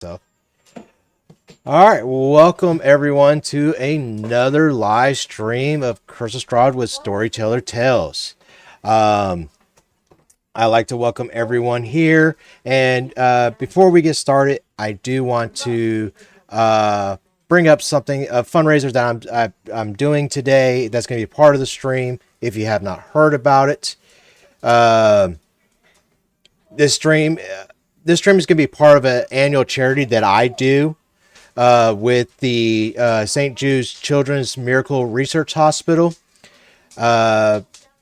So, all right, welcome everyone to another live stream of Curse of Strahd with Storyteller Tales. I'd like to welcome everyone here. And before we get started, I do want to bring up something, a fundraiser that I'm doing today that's going to be part of the stream. If you have not heard about it, this stream is going to be part of an annual charity that I do with the St. Jude's Children's Miracle Research Hospital.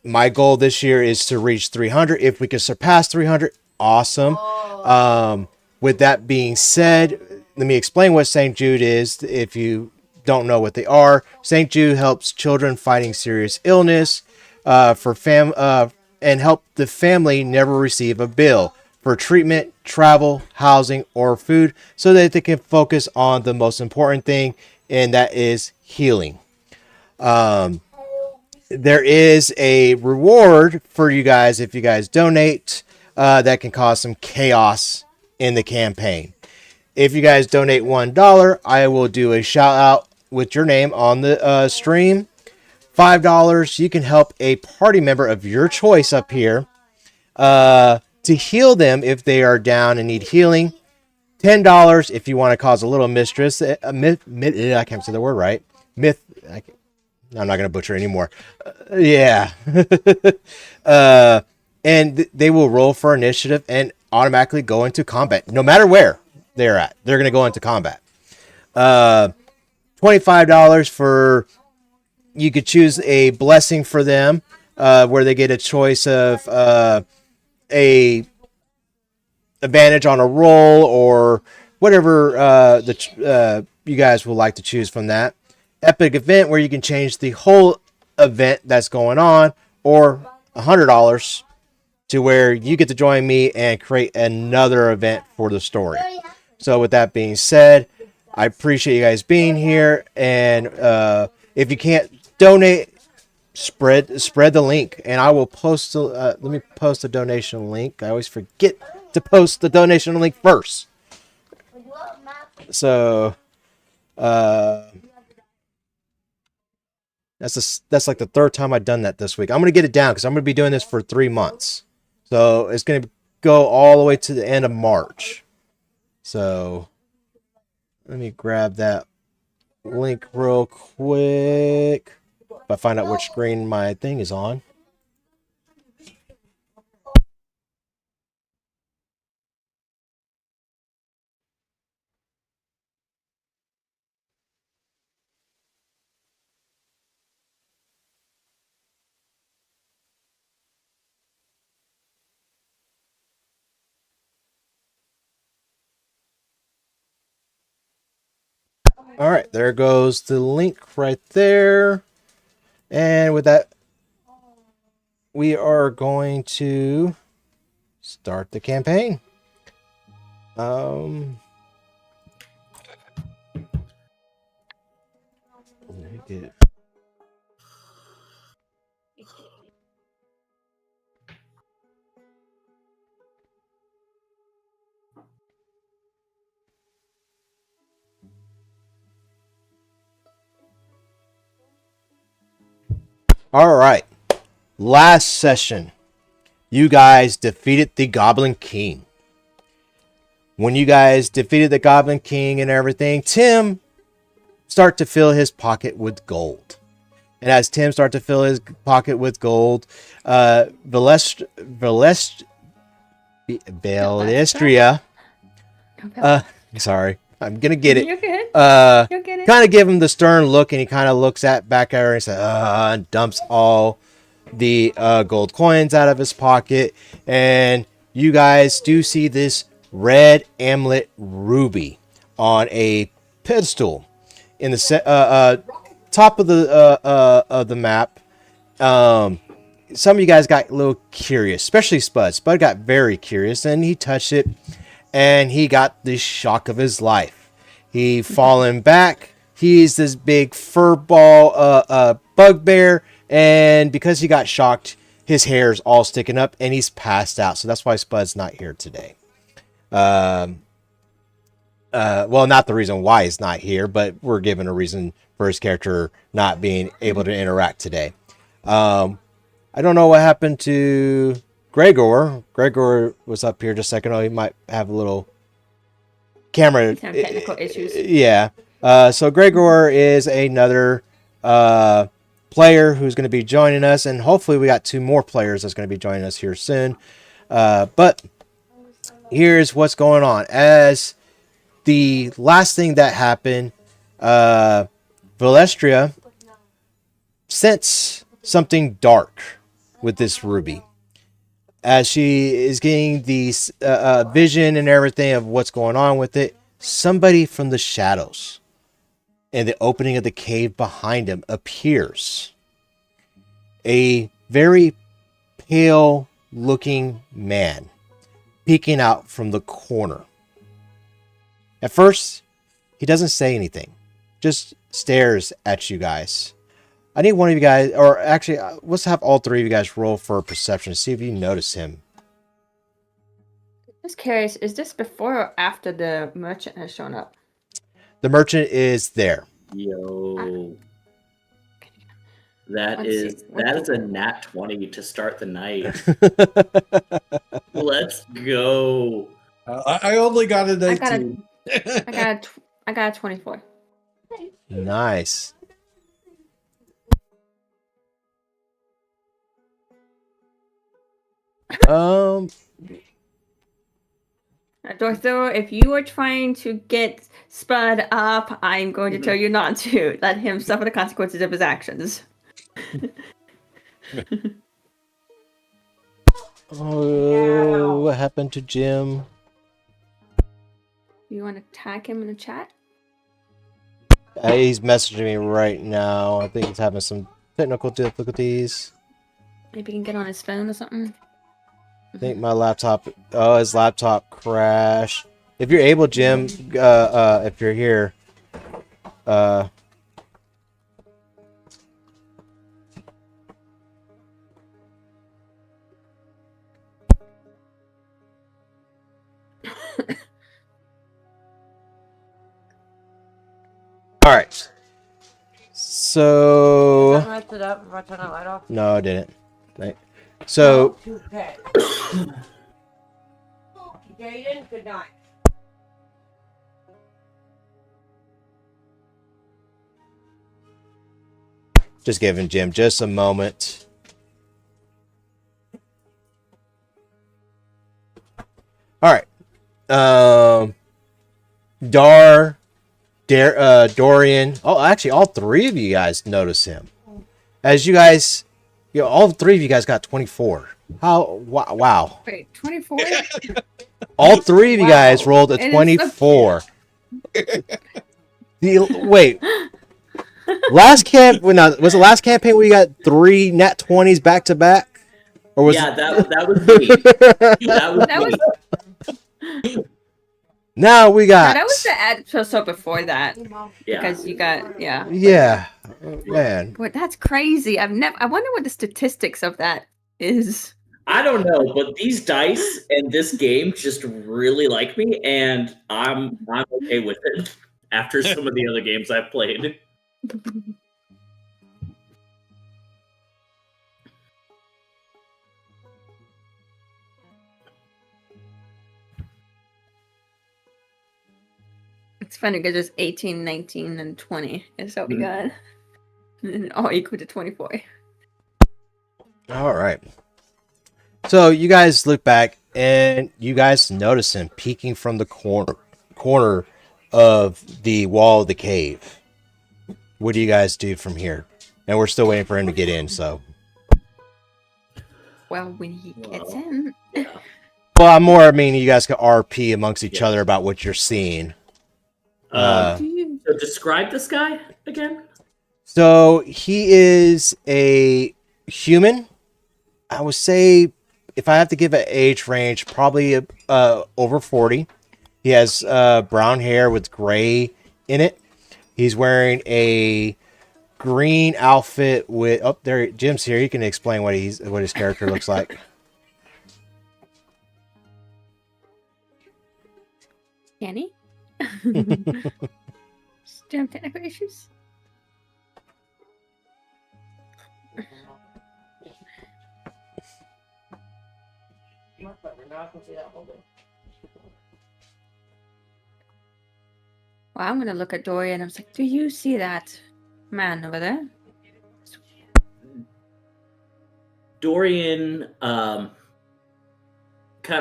My goal this year is to reach 300. If we can surpass 300, awesome. With that being said, let me explain what St. Jude is. If you don't know what they are, St. Jude helps children fighting serious illness and help the family never receive a bill for treatment, travel, housing, or food, so that they can focus on the most important thing, and that is healing. There is a reward for you guys if you guys donate that can cause some chaos in the campaign. If you guys donate $1, I will do a shout out with your name on the stream. $5, you can help a party member of your choice up here to heal them if they are down and need healing. $10 if you want to cause a little mistress. I can't say the word right. I'm not going to butcher anymore. Yeah. And they will roll for initiative and automatically go into combat. No matter where they're at, they're going to go into combat. $25 for, you could choose a blessing for them where they get a choice of a advantage on a roll or whatever you guys would like to choose from that. Epic event where you can change the whole event that's going on, or $100 to where you get to join me and create another event for the story. So with that being said, I appreciate you guys being here, and if you can't donate, spread the link, and I will post let me post a donation link. I always forget to post the donation link first. So that's like the third time I've done that this week. I'm going to get it down because I'm going to be doing this for 3 months. So it's going to go all the way to the end of March. So let me grab that link real quick. If I find out which screen my thing is on. All right, there goes the link right there. And with that, we are going to start the campaign. All right. Last session, you guys defeated the Goblin King. When you guys defeated the Goblin King and everything, Tim started to fill his pocket with gold. And as Tim started to fill his pocket with gold, Valestria, sorry, I'm gonna get it. You're good. You'll get it. Kind of give him the stern look, and he kind of looks back at her and says, and dumps all the gold coins out of his pocket. And you guys do see this red amulet ruby on a pedestal in the top of the map. Some of you guys got a little curious, especially Spud. Spud got very curious, and he touched it, and he got the shock of his life. He fallen back. He's this big fur ball bugbear, and because he got shocked, his hair's all sticking up, and he's passed out. So that's why Spud's not here today. Well, not the reason why he's not here, but we're given a reason for his character not being able to interact today. I don't know what happened to Gregor. Gregor was up here just a second. Oh, he might have a little camera. Some technical issues. Yeah. So Gregor is another player who's going to be joining us, and hopefully we got 2 more players that's going to be joining us here soon. But here's what's going on. As the last thing that happened, Valestria sensed something dark with this ruby. As she is getting the vision and everything of what's going on with it, somebody from the shadows and the opening of the cave behind him appears. A very pale looking man peeking out from the corner. At first, he doesn't say anything, just stares at you guys. I need one of you guys, or actually, let's have all 3 of you guys roll for perception to see if you notice him. Just curious, is this before or after the merchant has shown up? The merchant is there. Yo. That is a nat 20 to start the night. Let's go. I only got a 19. I got a 24. Nice. Dortho, if you are trying to get Spud up, I'm going to tell you not to. Let him suffer the consequences of his actions. Oh, what happened to Jim? You want to tag him in the chat? He's messaging me right now. I think he's having some technical difficulties. Maybe he can get on his phone or something. I think my laptop, his laptop crashed. If you're able, Jim, if you're here, all right. So, Messed it up if I turn that light off. no, I didn't. Right. So, Okay. Jaden, good night. just giving Jim just a moment. All right. Dorian. Oh, actually, all 3 of you guys notice him. As you guys, all 3 of you guys got 24. How? Wow. Wait, 24? All 3 of you guys rolled a 24. Wait. Was the last campaign where you got 3 nat 20s back to back? Or was that was me. That was Now we got. No, that was the episode before that. Yeah. Because you got, yeah. Yeah. Man. But that's crazy. I wonder what the statistics of that is. I don't know, but these dice and this game just really like me, and I'm okay with it after some of the other games I've played. It's funny because there's 18, 19, and 20 is what we got. And all equal to 24. All right. So you guys look back and you guys notice him peeking from the corner of the wall of the cave. What do you guys do from here? And we're still waiting for him to get in, so. Well, when he gets in. Well, I mean, you guys can RP amongst each other about what you're seeing. So describe this guy again. So he is a human. I would say, if I have to give an age range, probably over 40. He has brown hair with gray in it. He's wearing a green outfit with. Oh, there, Jim's here. He can explain what his character looks like. Can he? Do you have technical issues? Much better. Now I can see that whole thing. Well, I'm gonna look at Dorian. I was like, "Do you see that man over there?" Dorian kind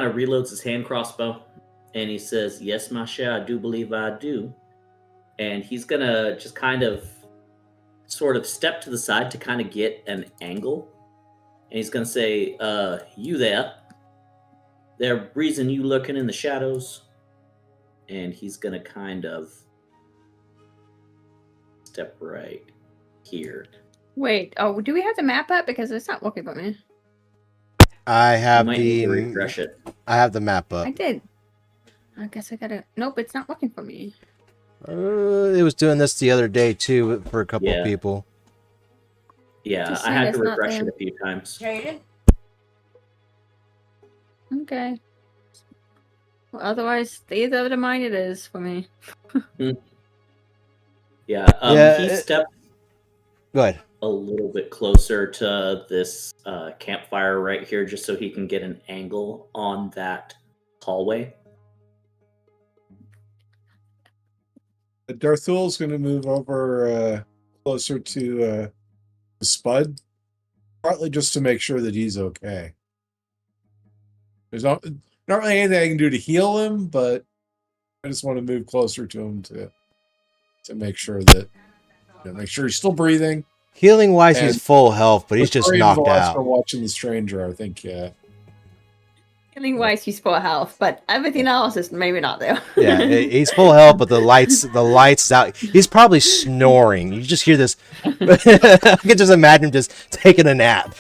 of reloads his hand crossbow and he says, "Yes, my share, I do believe I do." And he's gonna just kind of sort of step to the side to kind of get an angle. And he's gonna say, "You there? There reason you lurking in the shadows?" And he's gonna kind of step right here. Wait. Oh, do we have the map up? Because it's not working for me. I You have might need to refresh it. I have the map up. I did. I guess I gotta. Nope, it's not working for me. It was doing this the other day too for a couple of Yeah. people. Yeah, Just I had saying to it's not refresh there. it a few times. Jaden? Okay. Well, otherwise, either of the mine it is for me. Yeah, Yeah, he stepped Go ahead. a little bit closer to this campfire right here just so he can get an angle on that hallway. Darthul's going to move over closer to Spud, partly just to make sure that he's okay. There's not really anything I can do to heal him, but I just want to move closer to him to make sure that make sure he's still breathing. Healing wise, And he's full health, but he's just knocked For out. watching the stranger, I think. Yeah. Healing wise, he's full health, but everything else is maybe not there. Yeah, he's full health, but the lights out. He's probably snoring. You just hear this. I can just imagine him just taking a nap.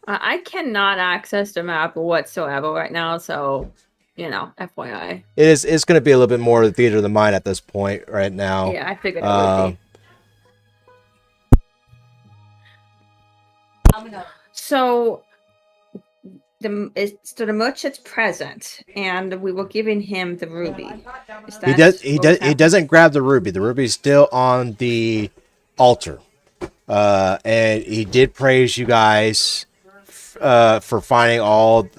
I cannot access the map whatsoever right now, so FYI. It's going to be a little bit more of the theater of the mind at this point right now. Yeah, I figured it would be. So the merchant's present, and we were giving him the ruby. He doesn't grab the ruby. The ruby's still on the altar, and he did praise you guys for finding all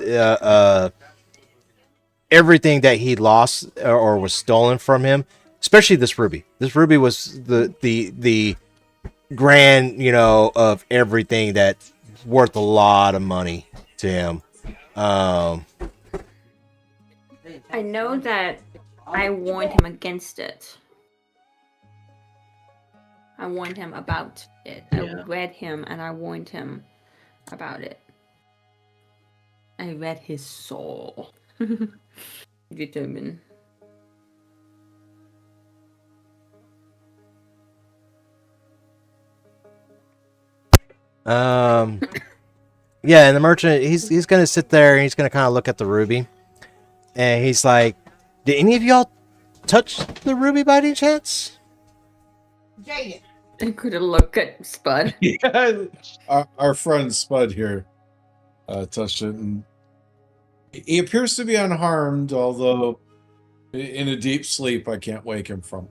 everything that he lost or was stolen from him, especially this ruby. This ruby was the grand, of everything that's worth a lot of money to him. I know that I warned him against it. I warned him about it. Yeah. I read him and I warned him about it. I read his soul. Determined. Yeah, and the merchant, he's gonna sit there and he's gonna kind of look at the ruby, and he's like, "Did any of y'all touch the ruby by any chance?" Jaden. I could have looked at Spud. Yeah. Our friend Spud here touched it, and he appears to be unharmed, although in a deep sleep I can't wake him from.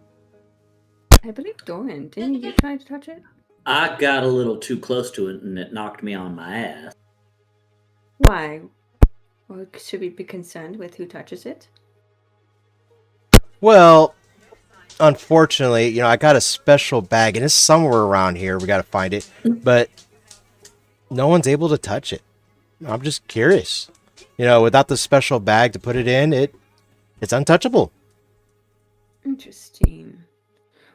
I believe Dorian. Didn't you try to touch it? I got a little too close to it and it knocked me on my ass. Why? Well, should we be concerned with who touches it? Well, unfortunately, I got a special bag, and it's somewhere around here. We got to find it, but no one's able to touch it. I'm just curious. Without the special bag to put it in, it's untouchable. Interesting.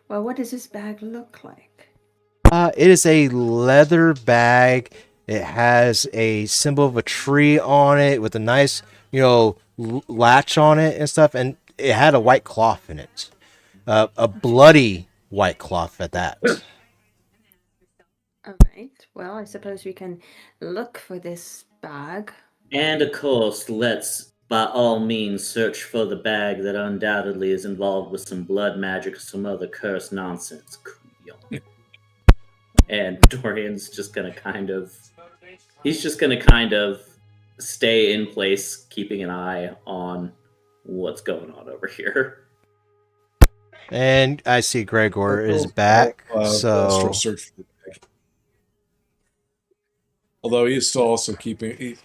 Well, what does this bag look like? It is a leather bag. It has a symbol of a tree on it with a nice, latch on it and stuff, and it had a white cloth in it. A bloody white cloth at that. All right. Well, I suppose we can look for this bag. And of course, let's by all means search for the bag that undoubtedly is involved with some blood magic or some other cursed nonsense. And Dorian's just gonna kind of stay in place, keeping an eye on what's going on over here. And I see Gregor is back, so search for the bag. Although he's still also keeping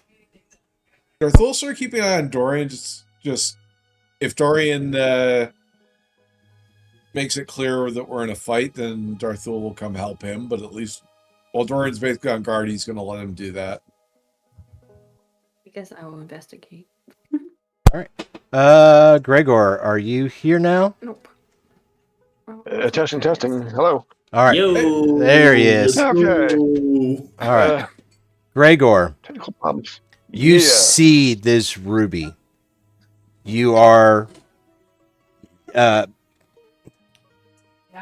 Darthul start keeping an eye on Dorian. Just if Dorian makes it clear that we're in a fight, then Darthul will come help him. But at least while Dorian's basically on guard, he's going to let him do that. I guess I will investigate. Gregor, are you here now? Nope. Testing. Hello. All right. Yo, There he is. let's Okay. go. All right. Gregor, Technical problems. you Yeah. see this ruby. You are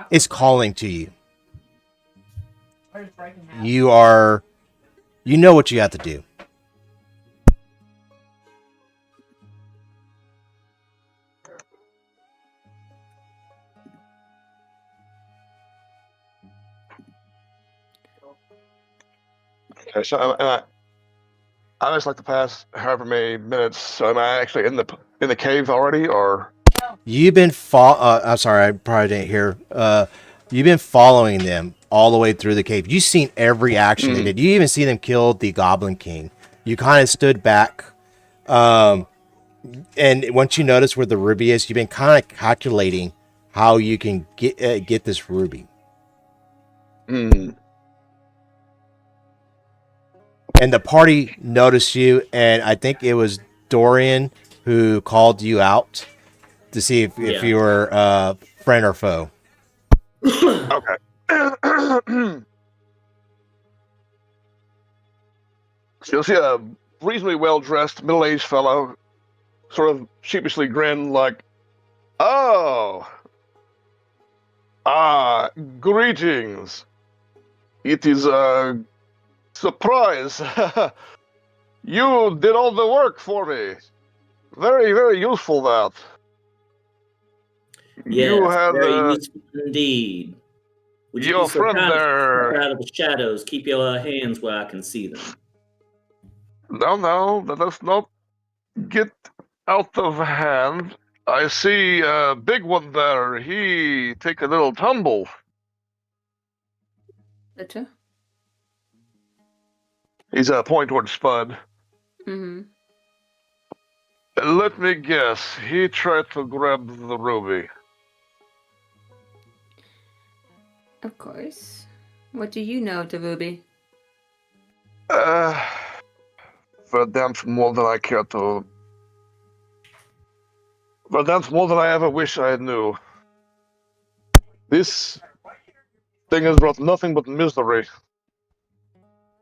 it's calling to you. Or just breaking half. You know what you have to do. Okay, so I just like the past however many minutes. So am I actually in the cave already, or? You've been I'm sorry, I probably didn't hear. You've been following them all the way through the cave. You've seen every action they did. You even see them kill the Goblin King. You kind of stood back, and once you notice where the ruby is, you've been kind of calculating how you can get this ruby. Hmm. And the party noticed you, and I think it was Dorian who called you out to see if you were friend or foe. Okay. So you'll see a reasonably well-dressed, middle-aged fellow, sort of sheepishly grin, like, "Oh, greetings. It is a surprise. You did all the work for me. Very, very useful, that. Yes, You had very useful indeed. Would you your be so friend kind as to there- step out of the shadows? Keep your hands where I can see them. No, let us not get out of hand. I see a big one there. He take a little tumble. Litter? He's pointing towards Spud. Mm-hmm. Let me guess. He tried to grab the ruby. Of course. What do you know of the ruby? Verdammt more than I care to. Verdammt more than I ever wish I knew. This thing has brought nothing but misery.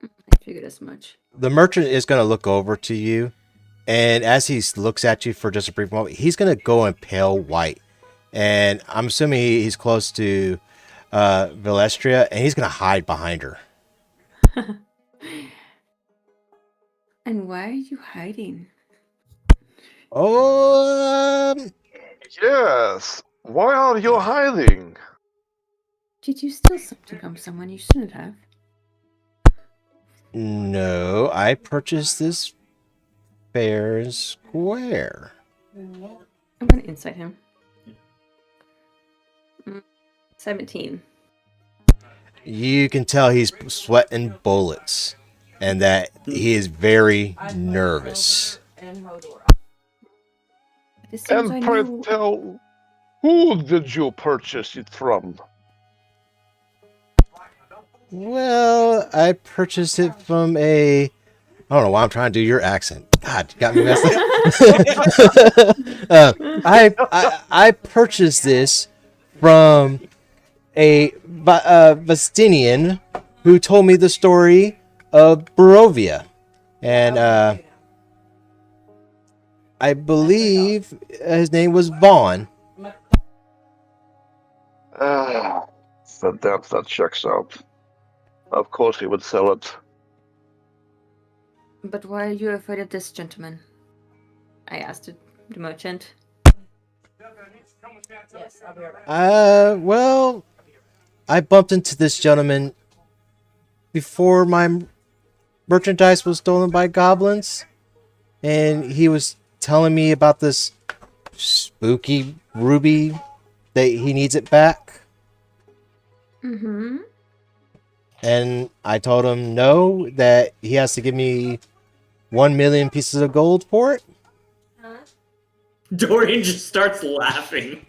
I figured as much. The merchant is going to look over to you, and as he looks at you for just a brief moment, he's going to go in pale white. And I'm assuming he's close to Velestria, and he's going to hide behind her. And why are you hiding? Oh, Yes. Why are you hiding? Did you steal something from someone you shouldn't have? no, I purchased this fair and square. I'm gonna insight him. 17. You can tell he's sweating bullets, and that he is very nervous. And Hodor. This seems I And pray know. tell, who did you purchase it from? Well, I purchased it from a... I don't know why I'm trying to do your accent. God, you got me messed up. I purchased this from a Vestinian who told me the story of Barovia. And I believe his name was Vaughn. Verdammt, that checks out. Of course he would sell it. But why are you afraid of this gentleman? I asked the merchant. Yes, I'll be right back. Well, I bumped into this gentleman before my merchandise was stolen by goblins, and he was telling me about this spooky ruby that he needs it back. Mm-hmm. And I told him no, that he has to give me 1 million pieces of gold for it? Dorian just starts laughing.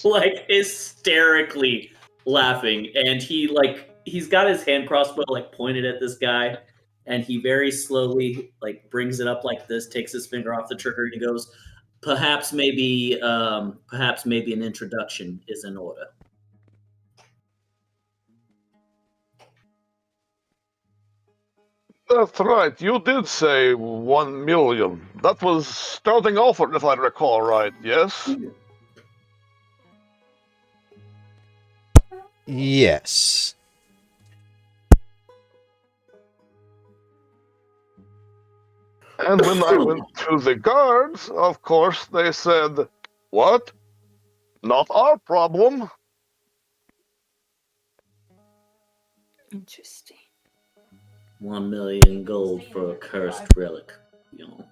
Like, hysterically laughing. And he's got his hand crossbow, like, pointed at this guy. And he very slowly, like, brings it up like this, takes his finger off the trigger, and he goes, perhaps maybe an introduction is in order. That's right. You did say 1 million. That was starting offer, if I recall right. Yes. Yes. And when I went to the guards, of course, they said, "What? Not our problem." Interesting. 1 million gold for a cursed relic. You know.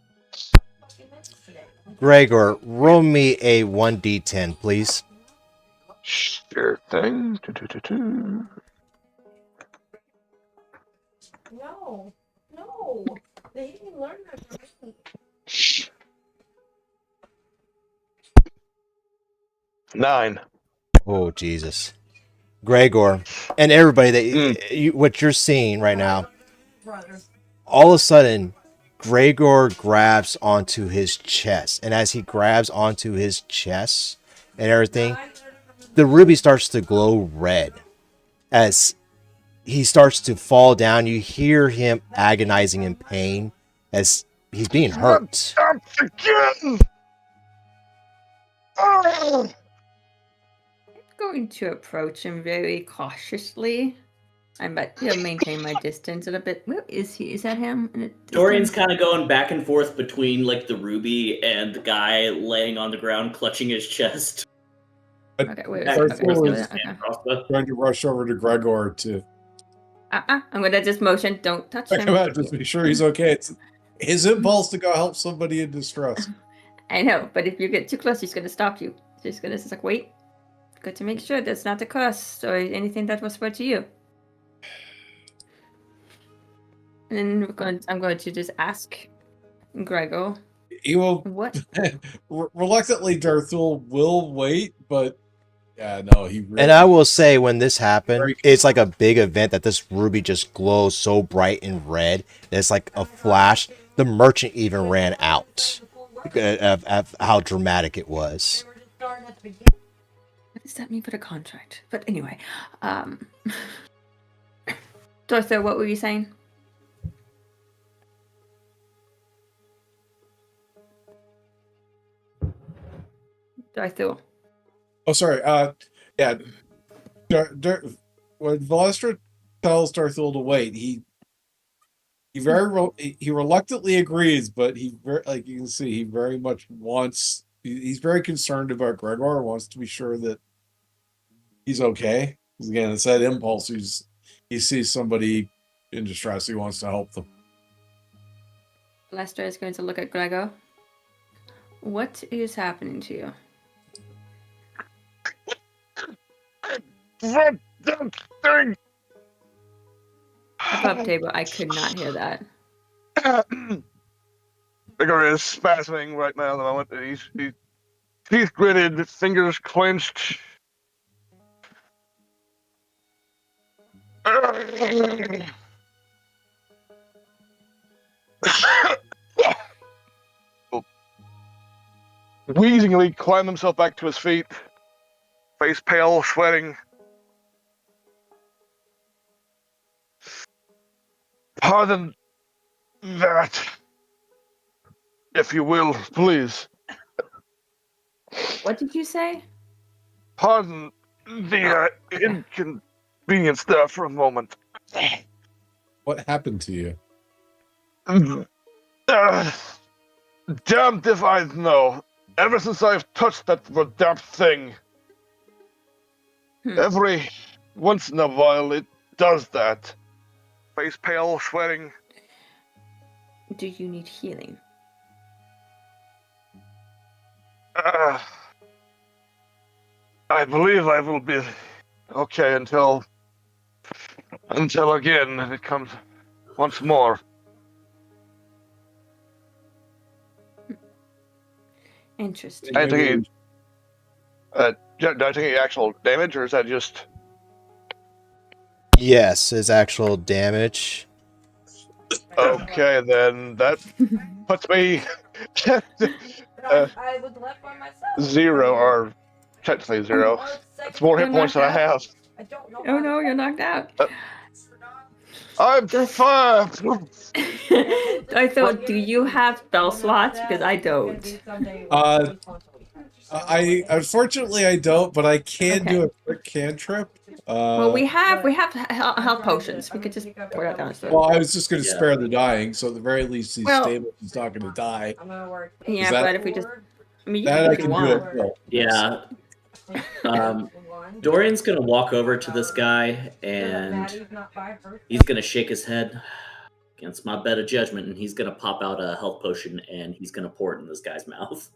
Gregor, roll me a 1d10, please. Sure thing. Do-do-do-do. No. They didn't learn that from me. 9. Oh, Jesus. Gregor, and everybody, that what you're seeing right now, Brothers. all of a sudden, Gregor grabs onto his chest. And as he grabs onto his chest and everything, the ruby starts to glow red. As he starts to fall down, you hear him agonizing in pain as he's being hurt. Again! Ah! Going to approach him very cautiously. I might maintain my distance a little bit. Where is he? Is that him? Dorian's kind of going back and forth between like the ruby and the guy laying on the ground clutching his chest. Okay, wait. Back Okay, and forth with his okay. hand crossbow. Trying to rush over to Gregor to I'm gonna just motion. Don't touch check him. him out, just be sure he's okay. It's his impulse to go help somebody in distress. I know, but if you get too close, he's gonna stop you. He's gonna just like wait. Good to make sure that's not a curse or anything that was spread to you. And I'm going to just ask Gregor. He will What? reluctantly. Darthul will wait, but yeah, no, he. Really, And I will say, when this happened, Very- it's like a big event that this ruby just glows so bright and red. It's like a flash. The merchant even ran out of how dramatic it was. What does that mean for the contract? But anyway, Dortho, what were you saying? Dortho. Oh, sorry. Yeah. When Valestra tells Darthul to wait, he reluctantly agrees, but he very, like you can see, he very much wants. He's very concerned about Gregor. Wants to be sure that he's okay. Because again, it's that impulse. He sees somebody in distress. He wants to help them. Lester is going to look at Gregor. What is happening to you? That damn thing! Above table, I could not hear that. Gregor is spasming right now at the moment. He's teeth gritted, fingers clenched. Wheezingly climbed himself back to his feet, face pale, sweating. Pardon that, if you will, please. What did you say? Pardon the inconvenience there for a moment. What happened to you? Damned if I know. Ever since I've touched that damn thing, every once in a while it does that. Face pale, sweating. Do you need healing? I believe I will be okay until again it comes once more. Interesting. I think do I take any actual damage, or is that just? Yes, his actual damage. Okay, then that puts me I was left by myself. 0, or technically 0. It's more hit You're points than I knocked out? have. I don't know. Oh no, you're knocked out. I'm Just- fine. I thought, do you have spell slots? Because I don't. I unfortunately I don't, but I can do a Okay. quick cantrip. Well, we have health potions. We could just pour that down his throat. Well, I was just going to Yeah. spare the dying, so at the very least he's Well- stable. He's not going to die. I'm gonna work. Yeah, that- but if we just, I mean, you That can I if you can do want. at will. Yeah. Dorian's gonna walk over to this guy and he's gonna shake his head against my better judgment, and he's gonna pop out a health potion and he's gonna pour it in this guy's mouth.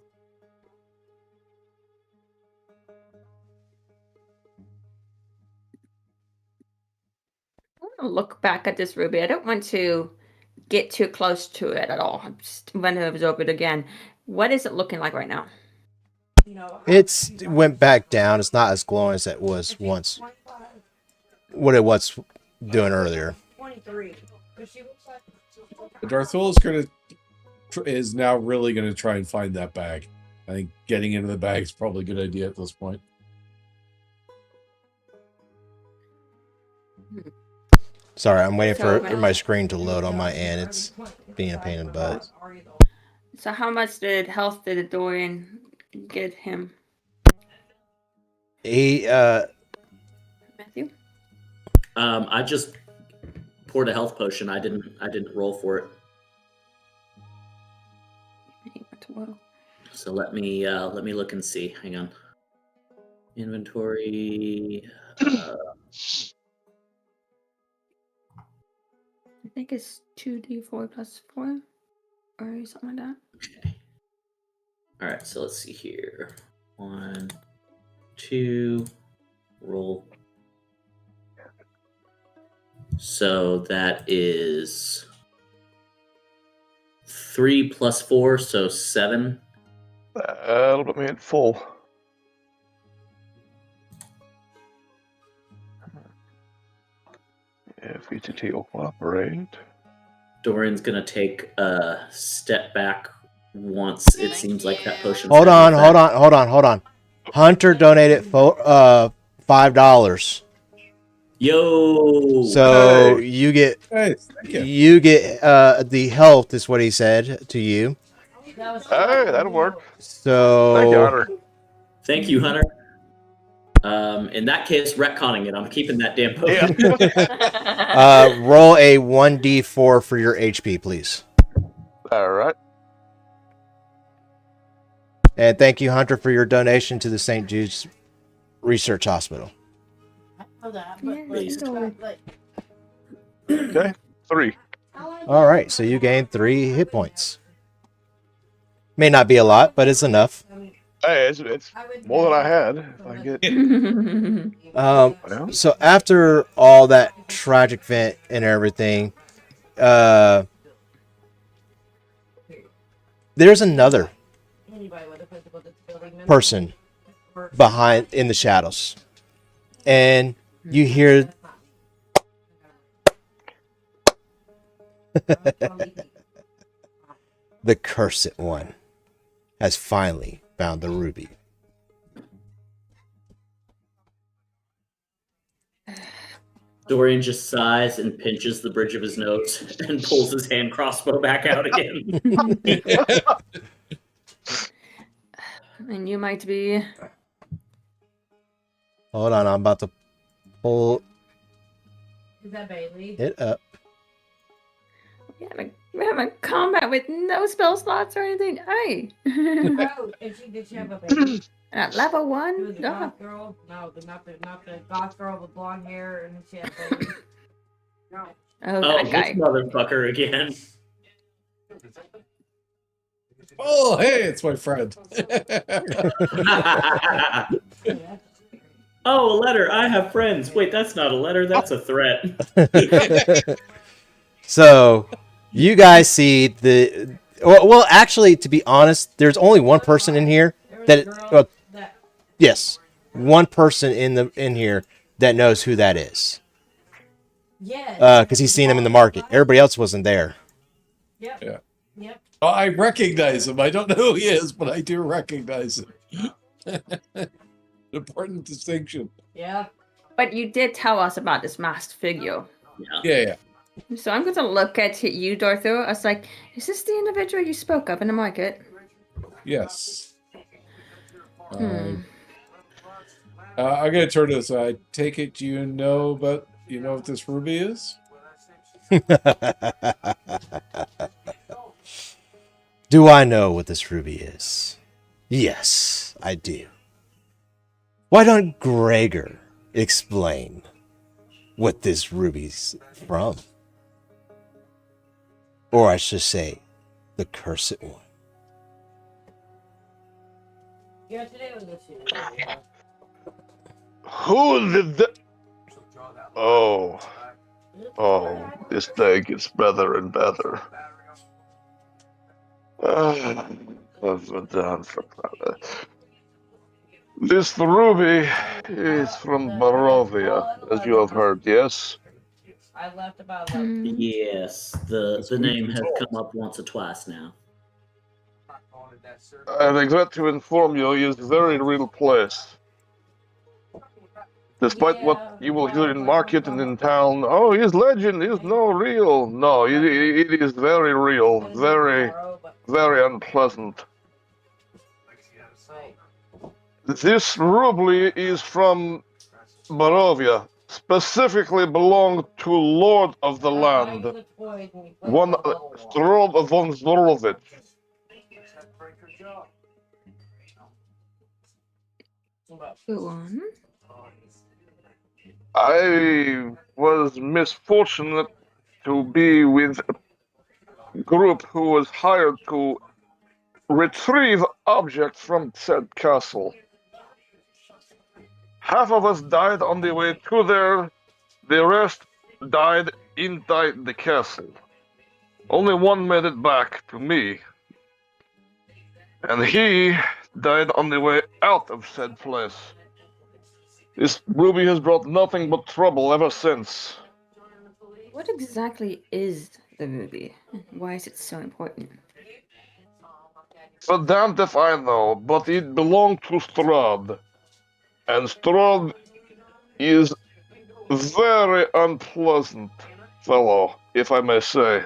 I want to look back at this ruby. I don't want to get too close to it at all. Just when it was opened again. What is it looking like right now? It went back down. It's not as glowing as it was once. What it was doing earlier. 23. She looks like Darthul is now really going to try and find that bag. I think getting into the bag is probably a good idea at this point. Sorry, I'm waiting So- for my screen to load on my end. It's being a pain in the butt. So how much health did Dorian get him, He Matthew? I just poured a health potion. I didn't roll for it. Well, So let me look and see. Hang on. Inventory. I think it's 2d4 plus 4 or something like that. Okay. All right. So let's see here. 1, 2, roll. So that is 3 plus 4, so 7. That'll put me at full. If VTT will cooperate. Dorian's gonna take a step back once it seems like that potion. hold on. Hunter donated $5. Yo. So Hey. you get Hey, thank you. the health is what he said to you. Hey, that'll work. So Thank you, Hunter. Thank you, Hunter. In that case, retconning it. I'm keeping that damn potion. Yeah. roll a 1d4 for your HP, please. All right. And thank you, Hunter, for your donation to the St. Jude's Research Hospital. Okay. 3. All right, so you gain 3 hit points. May not be a lot, but it's enough. Hey, it's more than I had. If I get. Well, So after all that tragic event and everything, there's another person behind in the shadows, and you hear the cursed one has finally found the ruby. Dorian just sighs and pinches the bridge of his nose and pulls his hand crossbow back out again. And you might be. Hold on, I'm about to pull Is that Bailey? it up. We're having combat with no spell slots or anything. Hey. Oh, did she have a baby? At level She was 1? a goth girl? No, not the goth girl with blonde hair and she had a baby. No. Oh, Oh, that this guy. motherfucker again. Oh, hey, it's my friend. Oh, a letter. I have friends. Wait, that's not a letter. That's a threat. So, you guys see the Well, actually, to be honest, there's only one person in here There was a girl that yes, one person in here that knows who that is. yes. Because he's seen him in the market. Everybody else wasn't there. Yep. Yeah. Yep. Oh, I recognize him. I don't know who he is, but I do recognize him. Important distinction. Yeah. But you did tell us about this masked figure. Yeah. So I'm going to look at you, Dortho. I was like, is this the individual you spoke of in the market? Yes. Hmm. I'm gonna turn to this. I take it you know what this ruby is? Do I know what this ruby is? Yes, I do. Why don't Gregor explain what this ruby's from? Or I should say, the cursed one. Yeah, today was this year. Who did that? Oh, this day gets better and better. I've done for this ruby is from Barovia, as you have heard, yes? I left about Hmm. Yes, the name has come up once or twice now. I regret to inform you, it is a very real place. Despite what you will hear in market and in town, oh, his legend is no real. No, it is very real, very, very unpleasant. This ruby is from Barovia, specifically belonged to Lord of the land, one Strahd von Zarovich. Go on. I was misfortunate to be with a group who was hired to retrieve objects from said castle. Half of us died on the way to there, the rest died inside the castle. Only one made it back to me, and he died on the way out of said place. This ruby has brought nothing but trouble ever since. What exactly is the ruby? Why is it so important? So damned if I know, but it belonged to Strahd. And Strahd is very unpleasant fellow, if I may say.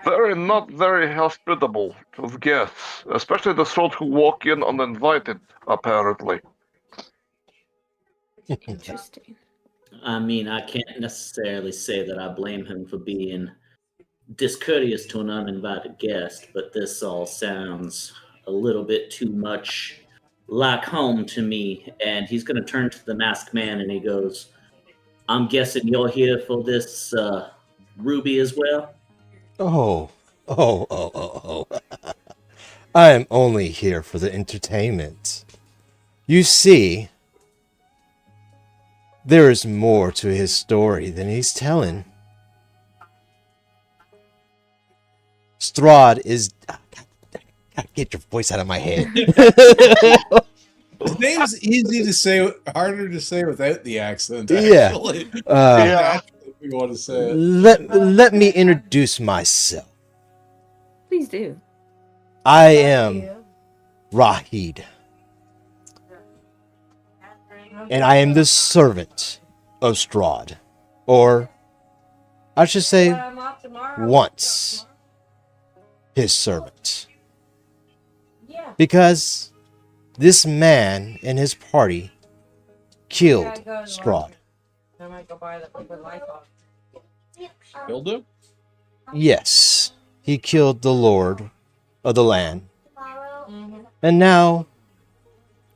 Not very hospitable to guests, especially the sort who walk in uninvited, apparently. Interesting. I mean, I can't necessarily say that I blame him for being discourteous to an uninvited guest, but this all sounds a little bit too much like home to me. And he's going to turn to the masked man and he goes, I'm guessing you're here for this ruby as well? Oh. I am only here for the entertainment. You see, there is more to his story than he's telling. Strahd is... God, get your voice out of my head. His name's easy to say, harder to say without the accent. Yeah. Actually. Yeah. We want to say it. Let me introduce myself. Please do. I am Rahadin, and I am the servant of Strahd. Or, I should say, once his servant. Because this man and his party killed Strahd. I might go buy that liquid Lysol. Killed him? Yes, he killed the Lord of the land. Mm-hmm. And now,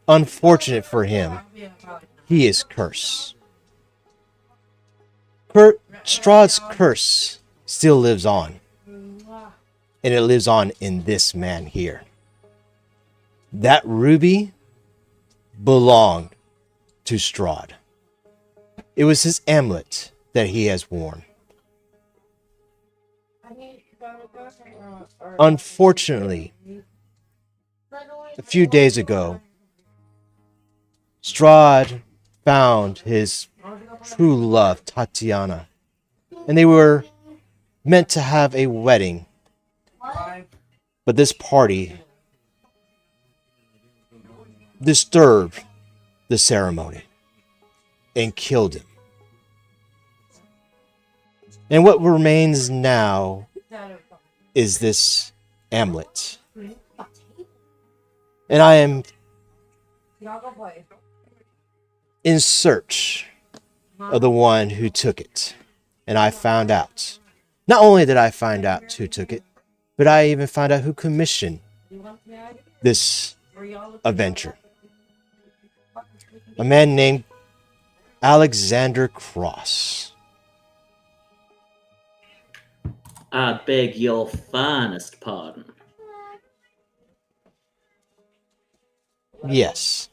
unfortunate for him, he is cursed. Strahd's curse still lives on. And it lives on in this man here. That ruby belonged to Strahd. It was his amulet that he has worn. Unfortunately, a few days ago, Strahd found his true love, Tatiana, and they were meant to have a wedding. But this party disturbed the ceremony and killed him. And what remains now is this amulet. And I am in search of the one who took it. And I found out. Not only did I find out who took it, but I even found out who commissioned this adventure. A man named Alexander Cross. I beg your finest pardon. Yes.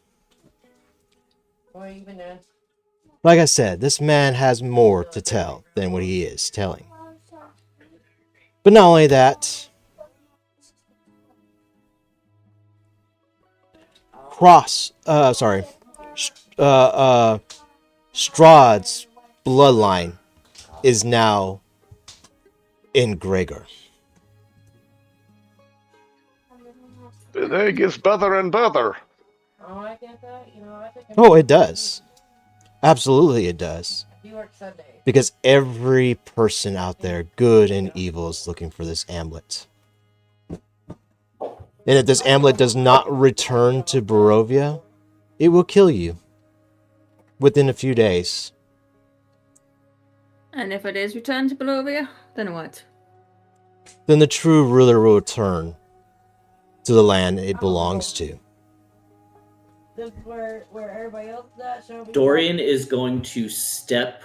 Like I said, this man has more to tell than what he is telling. But not only that, Strahd's bloodline is now in Gregor. The day gets better and better. Oh, it does. Absolutely it does. Because every person out there, good and evil, is looking for this amulet. And if this amulet does not return to Barovia, it will kill you within a few days. And if it is returned to Barovia, then what? Then the true ruler will return to the land it belongs to. Where everybody else is at, so Dorian is going to step.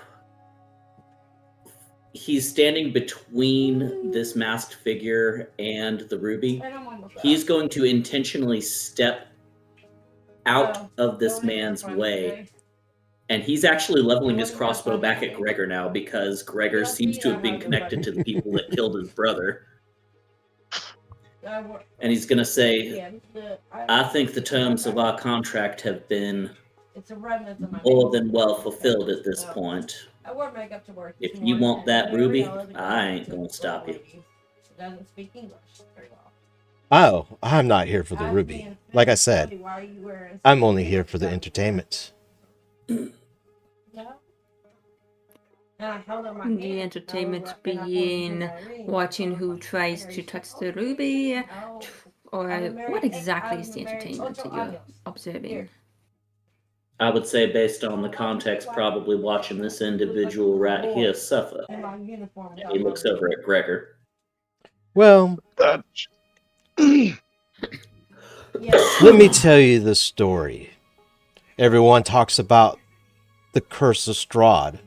He's standing between this masked figure and the ruby. He's going to intentionally step out of this man's way. And he's actually leveling his crossbow back at Gregor now because Gregor seems to have been connected to the people that killed his brother. And he's going to say, I think the terms of our contract have been more than well fulfilled at this point. If you want that ruby, I ain't going to stop you. Oh, I'm not here for the ruby. Like I said, I'm only here for the entertainment. The entertainment being watching who tries to touch the ruby, or what exactly is the entertainment that you're observing? I would say, based on the context, probably watching this individual right here suffer. And he looks over at Gregor. Well, That let me tell you the story. Everyone talks about the curse of Strahd.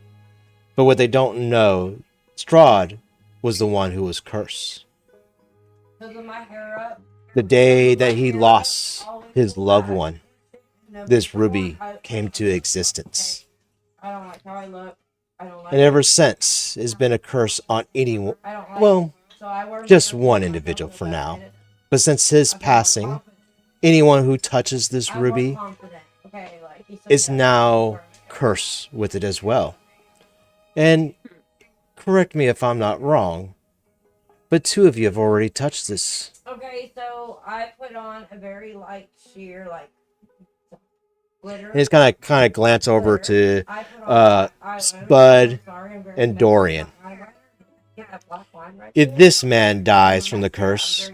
But what they don't know, Strahd was the one who was cursed. The day that he lost his loved one, this ruby came to existence. And ever since, it's been a curse on anyone. Well, just one individual for now. But since his passing, anyone who touches this ruby is now cursed with it as well. And correct me if I'm not wrong, but two of you have already touched this. Okay, so I put on a very light sheer, glitter. And he's kind of glance over to Spud and Dorian. If this man dies from the curse,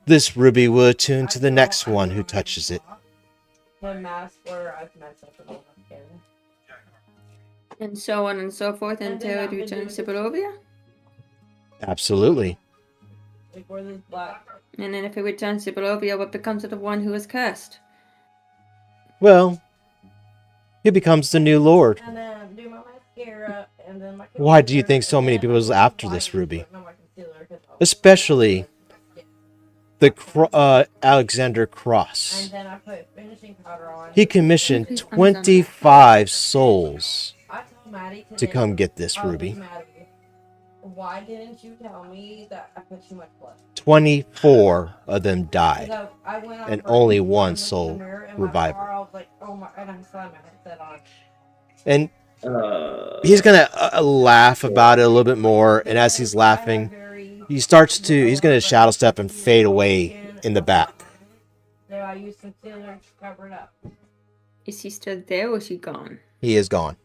this ruby will attune to the next one who touches it. And so on and so forth until it returns to Barovia? Absolutely. And then if it returns to Barovia, what becomes of the one who is cursed? Well, he becomes the new lord. Why do you think so many people are after this ruby? Especially the Alexander Cross. He commissioned 25 souls to come get this ruby. Why didn't you tell me that I put too much blood? 24 of them died. So I went on And break, only and one I looked in the soul mirror in my revival. car, I was like, oh my, and I still had my headset on. And he's gonna laugh Yeah. about it a little bit more, and as he's laughing, he's gonna shadow step and fade away in the back. So I used concealer to cover it up. Is he still there or is he gone? He is gone.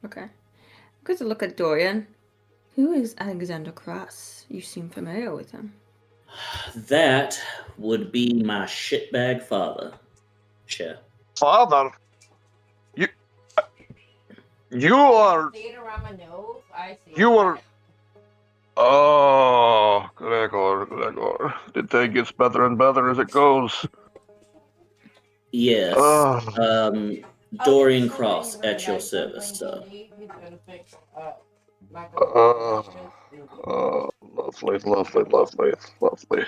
Okay. I'm going to look at Dorian. Who is Alexander Cross? You seem familiar with him. That would be my shitbag father. Sure. Father, you are. See it around my nose? I see You it. were. Oh, Gregor. The day gets better and better as it goes. Yes. Oh. Dorian Cross at your service, sir. Lovely.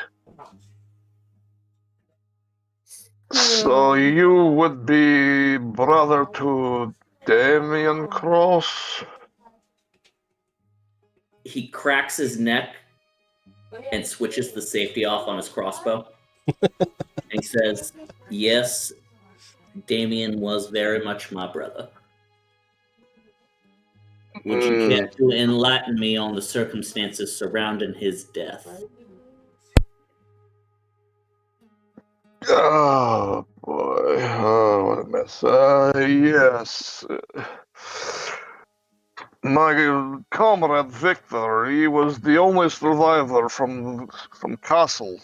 So you would be brother to Damian Cross? He cracks his neck and switches the safety off on his crossbow. And he says, yes, Damian was very much my brother. Would you care to enlighten me on the circumstances surrounding his death? Oh boy, what a mess. Yes. My comrade Victor, he was the only survivor from Castle.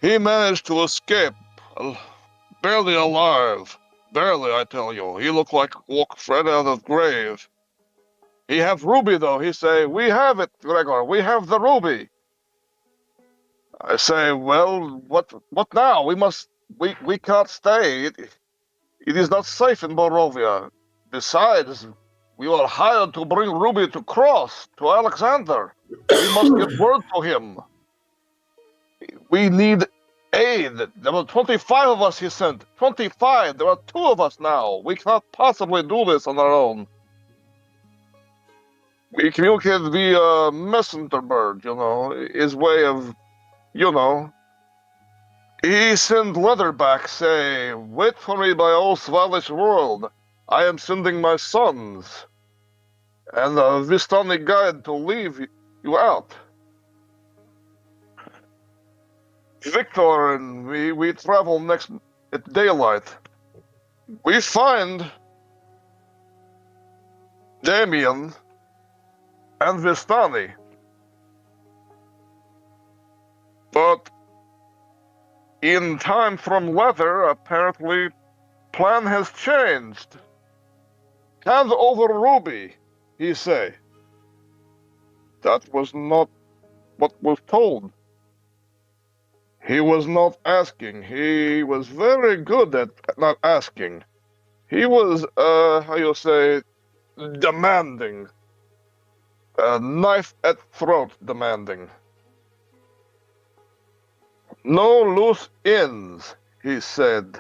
He managed to escape, barely alive. Barely, I tell you. He looked like walked right out of the grave. He have ruby though. He say, we have it, Gregor. We have the ruby. I say, well, what now? We can't stay. It is not safe in Barovia. Besides, we were hired to bring ruby to Cross, to Alexander. We must get word to him. We need aid. There were 25 of us he sent. 25. There are 2 of us now. We cannot possibly do this on our own. We communicate via messenger bird, his way of, He sent letter back, say, wait for me by old Svalish world. I am sending my sons. And a Vistani guide to leave you out. Victor and we travel next at daylight. We find Damian and Vistani. But in time from leather, apparently, plan has changed. Hand over ruby, he say. That was not what was told. He was not asking. He was very good at not asking. He was, demanding. Knife at throat demanding. No loose ends, he said.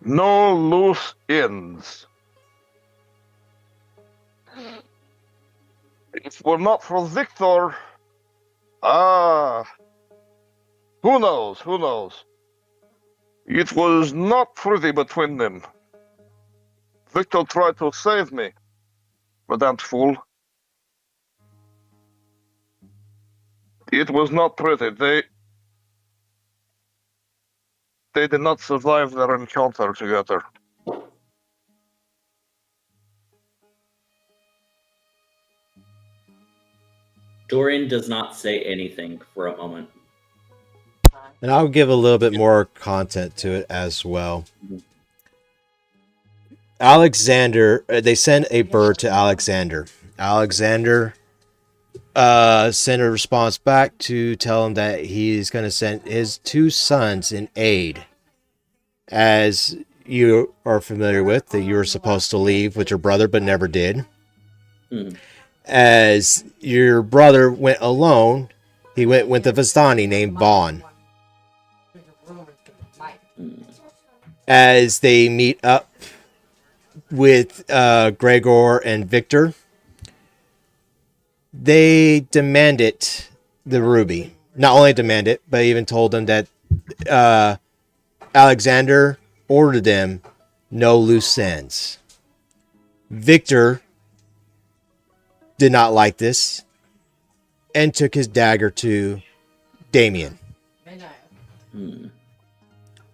No loose ends. If it were not for Victor, who knows? It was not pretty between them. Victor tried to save me, the damned fool. It was not pretty. They did not survive their encounter together. Dorian does not say anything for a moment. And I'll give a little bit more content to it as well. Alexander, they send a bird to Alexander. Alexander sent a response back to tell him that he's going to send his 2 sons in aid. As you are familiar with, that you were supposed to leave with your brother but never did. As your brother went alone, he went with a Vistani named Vaughn. As they meet up with Gregor and Victor, they demanded the ruby. Not only demand it, but even told them that Alexander ordered them no loose ends. Victor did not like this and took his dagger to Damien.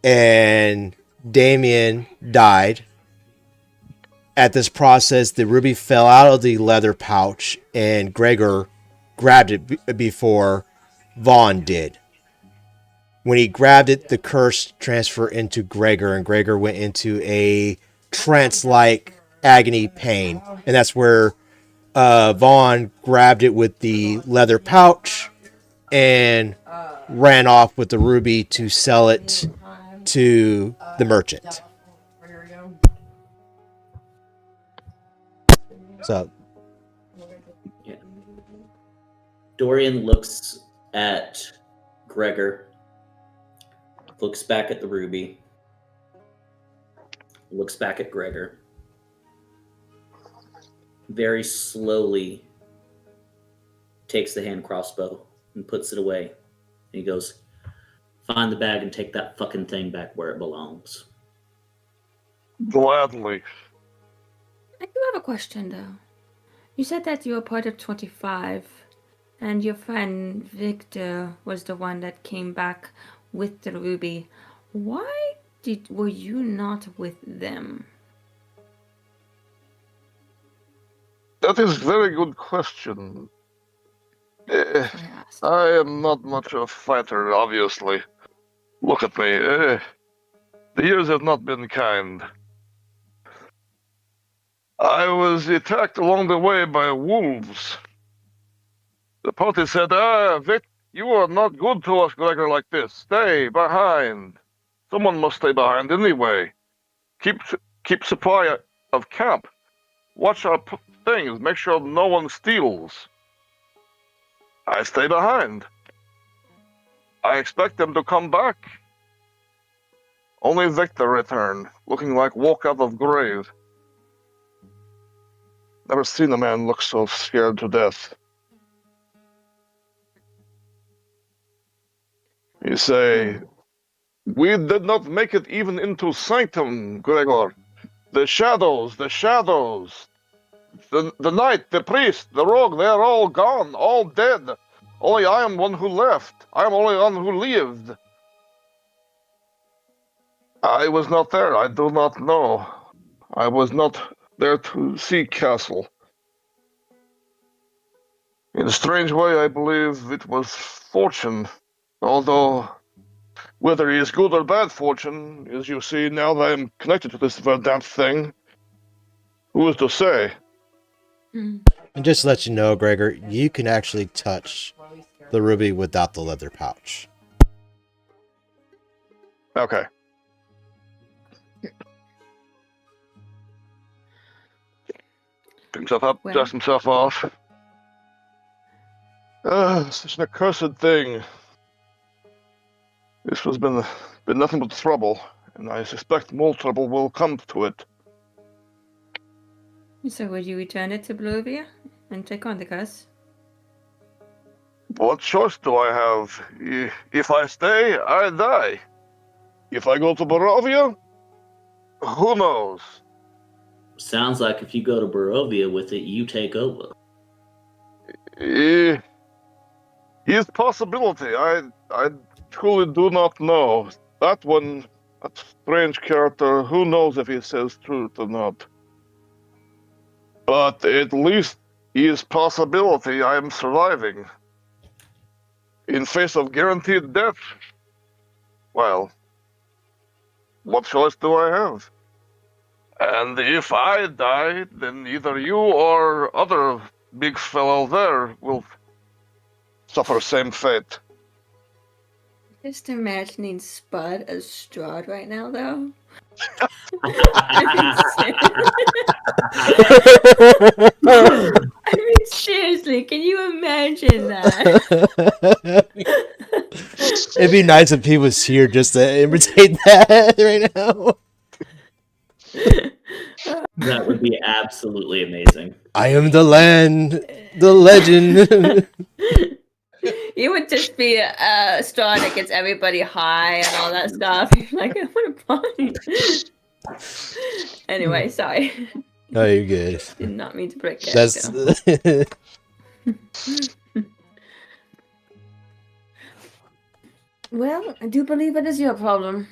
And Damien died. At this process, the ruby fell out of the leather pouch and Gregor grabbed it before Vaughn did. When he grabbed it, the curse transferred into Gregor, and Gregor went into a trance-like agony pain. And that's where Vaughn grabbed it with the leather pouch and ran off with the ruby to sell it to the merchant. So, Yeah. Dorian looks at Gregor, looks back at the ruby, looks back at Gregor, very slowly takes the hand crossbow and puts it away. And he goes, "Find the bag and take that fucking thing back where it belongs." Gladly. I do have a question, though. You said that you were part of 25, and your friend Victor was the one that came back with the ruby. Why were you not with them? That is a very good question. I asked. I am not much of a fighter, obviously. Look at me. The years have not been kind. I was attacked along the way by wolves. The party said, Vic, you are not good to us, Gregor, like this. Stay behind. Someone must stay behind anyway. Keep supply of camp. Watch our things. Make sure no one steals. I stay behind. I expect them to come back. Only Victor returned, looking like walk out of grave. Never seen a man look so scared to death. You say, we did not make it even into Sanctum, Gregor. The shadows. The knight, the priest, the rogue, they are all gone, all dead. Only I am one who left. I am only one who lived. I was not there. I do not know. I was not there to see Castle. In a strange way, I believe it was fortune. Although, whether it is good or bad fortune, as you see now that I am connected to this verdammt thing, who is to say? Mm. and just to let you know, Gregor, you can actually touch the ruby without the leather pouch. Okay. Pick himself up, Well. dust himself off. Such an accursed thing. This has been nothing but trouble, and I suspect more trouble will come to it. So would you return it to Barovia and take on the curse? What choice do I have? If I stay, I die. If I go to Barovia, who knows? Sounds like if you go to Barovia with it, you take over. His possibility, I truly do not know. That one, that strange character, who knows if he says truth or not. But at least his possibility, I am surviving. In face of guaranteed death, well, what choice do I have? And if I die, then either you or other big fellow there will suffer same fate. Just imagining Spud as Strahd right now, though. I mean, seriously, can you imagine that? It'd be nice if he was here just to imitate that right now. That would be absolutely amazing. I am the land, the legend. You would just be a straw that gets everybody high and all that stuff. You're like, I want to party. Anyway, sorry. Oh, you're good. Did not mean to break it. That's Well, I do believe it is your problem.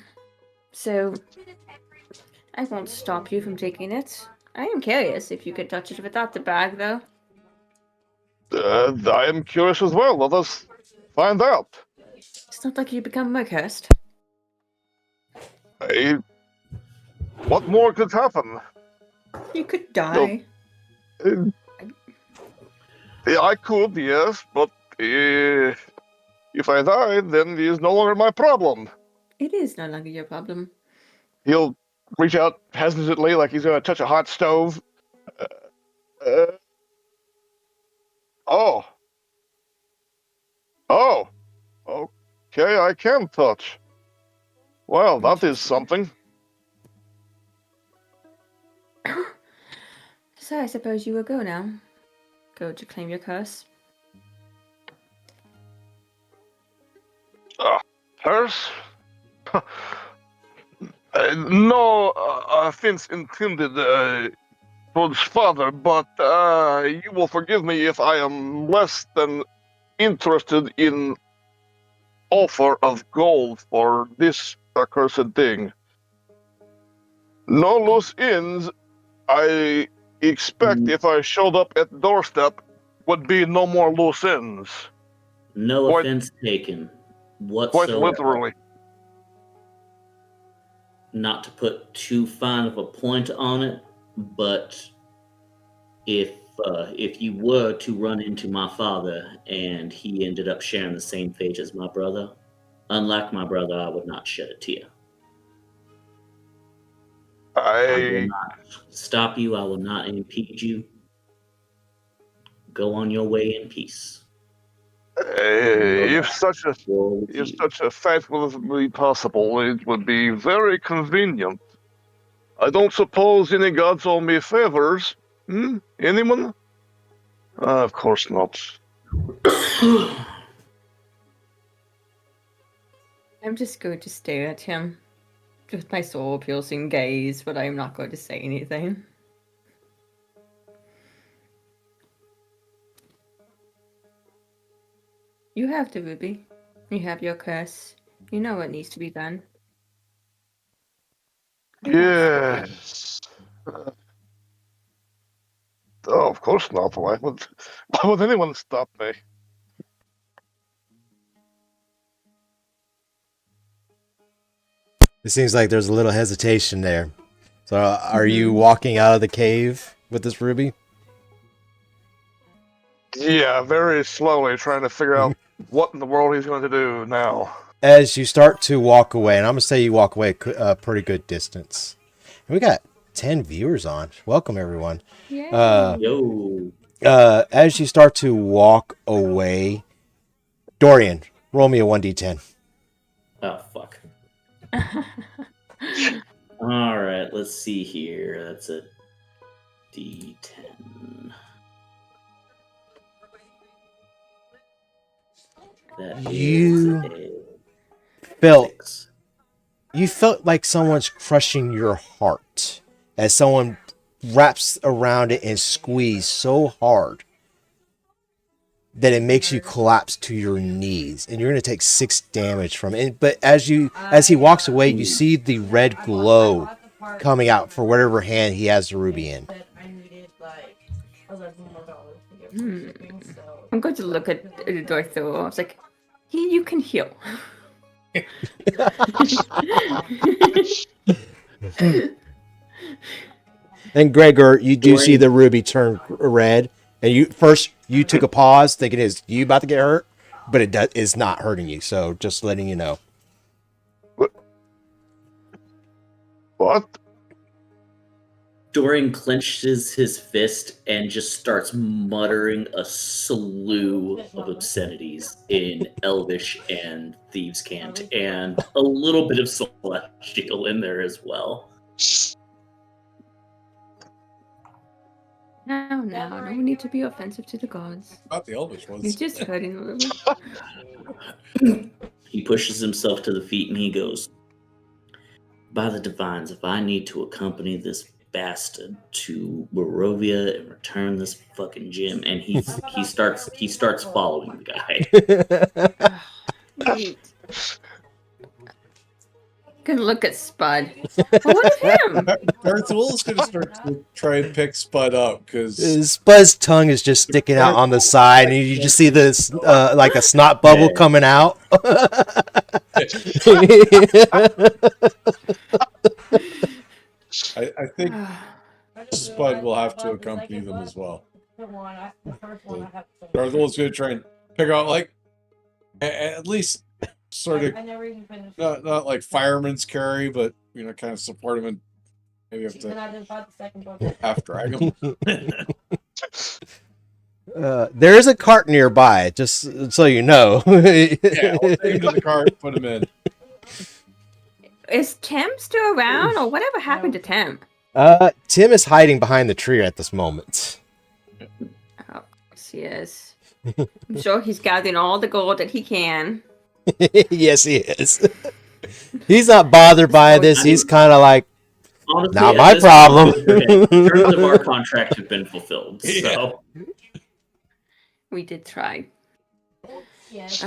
So, I won't stop you from taking it. I am curious if you could touch it without the bag, though. I am curious as well. Let us find out. It's not like you become more cursed. What more could happen? You could die. I could, yes, but if I die, then it is no longer my problem. It is no longer your problem. He'll reach out hesitantly, like he's going to touch a hot stove. Oh. Okay, I can touch. Well, that is something. So I suppose you will go now. Go to claim your curse. Curse? No offense intended towards father, but you will forgive me if I am less than interested in offer of gold for this accursed thing. No loose ends. I expect if I showed up at the doorstep, would be no more loose ends. No offense taken whatsoever. Quite literally. Not to put too fine of a point on it, but if you were to run into my father and he ended up sharing the same fate as my brother, unlike my brother, I would not shed a tear. I will not stop you. I will not impede you. Go on your way in peace. If such a fact would be possible, it would be very convenient. I don't suppose any gods owe me favors. Anyone? Of course not. I'm just going to stare at him with my soul-piercing gaze, but I'm not going to say anything. You have the ruby. You have your curse. You know what needs to be done. Yes. Of course not. Why would anyone stop me? It seems like there's a little hesitation there. So, are you walking out of the cave with this ruby? Yeah, very slowly, trying to figure out what in the world he's going to do now. As you start to walk away, and I'm going to say you walk away a pretty good distance. And we got 10 viewers on. Welcome, everyone. Yo. As you start to walk away, Dorian, roll me a 1d10. Oh, fuck. All right, let's see here. That's a D10. That You felt like someone's crushing your heart as someone wraps around it and squeezes so hard that it makes you collapse to your knees, and you're going to take 6 damage from it. But as he walks away, you see the red glow coming out for whatever hand he has the ruby in. I'm going to look at Dortho. I was like, you can heal. And Gregor, you do see the ruby turn red, and you took a pause thinking, is you about to get hurt? But it is not hurting you, so just letting you know. What? Dorian clenches his fist and just starts muttering a slew of obscenities in Elvish and Thieves' Cant, and a little bit of Celestial in there as well. No, no need to be offensive to the gods. Not the Elvish You're ones. just hurting a little. He pushes himself to the feet and he goes, "By the divines, if I need to accompany this bastard to Barovia and return this fucking gem," and he starts following the guy. Wait. Good look at Spud. Well, what of him? Darth Will's gonna start to try and pick Spud up because Spud's tongue is just sticking out on the side, and you just see this like a snot bubble coming out. I think Spud will have to accompany them as well. Darth Will's gonna try and pick out like at least sort of not like fireman's carry, but kind of support him and maybe have to half drag him. There is a cart nearby, just so you know. Yeah, we'll take him to the cart, put him in. Is Tim still around, or whatever happened to Tim? Tim is hiding behind the tree at this moment. Oh, yes, he is. I'm sure he's gathering all the gold that he can. Yes, he is. He's not bothered by this. He's kind of like, Honestly, not at my this problem. point, the terms of our contract have been fulfilled. So We did try. Yes.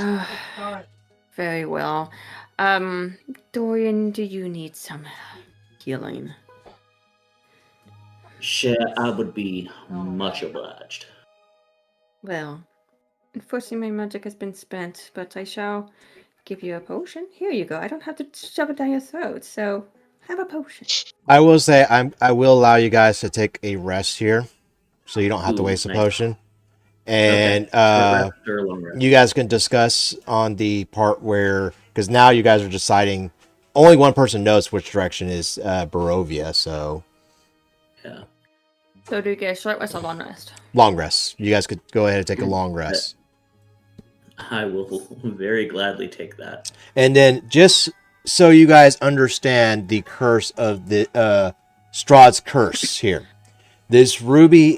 Very well. Dorian, do you need some healing? shit, I would be much obliged. Well, unfortunately my magic has been spent, but I shall give you a potion. Here you go. I don't have to shove it down your throat, so have a potion. I will say I will allow you guys to take a rest here, so you don't have to waste a nice. potion. And Short rest or long rest? you guys can discuss on the part where, because now you guys are deciding, only one person knows which direction is Barovia, so Yeah. So do you get a short rest or long rest? long rest. You guys could go ahead and take a long rest. I will very gladly take that. And then just so you guys understand the curse of the Strahd's curse here. This ruby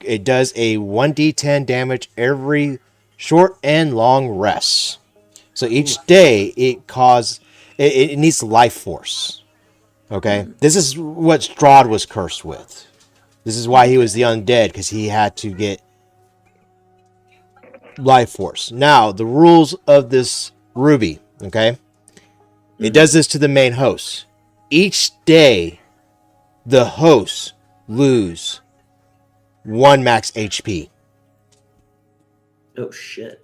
it does a 1d10 damage every short and long rest. So each day it needs life force. Okay? This is what Strahd was cursed with. This is why he was the undead, because he had to get life force. Now, the rules of this ruby, okay? It does this to the main host. Each day, the hosts lose 1 max HP. Oh shit.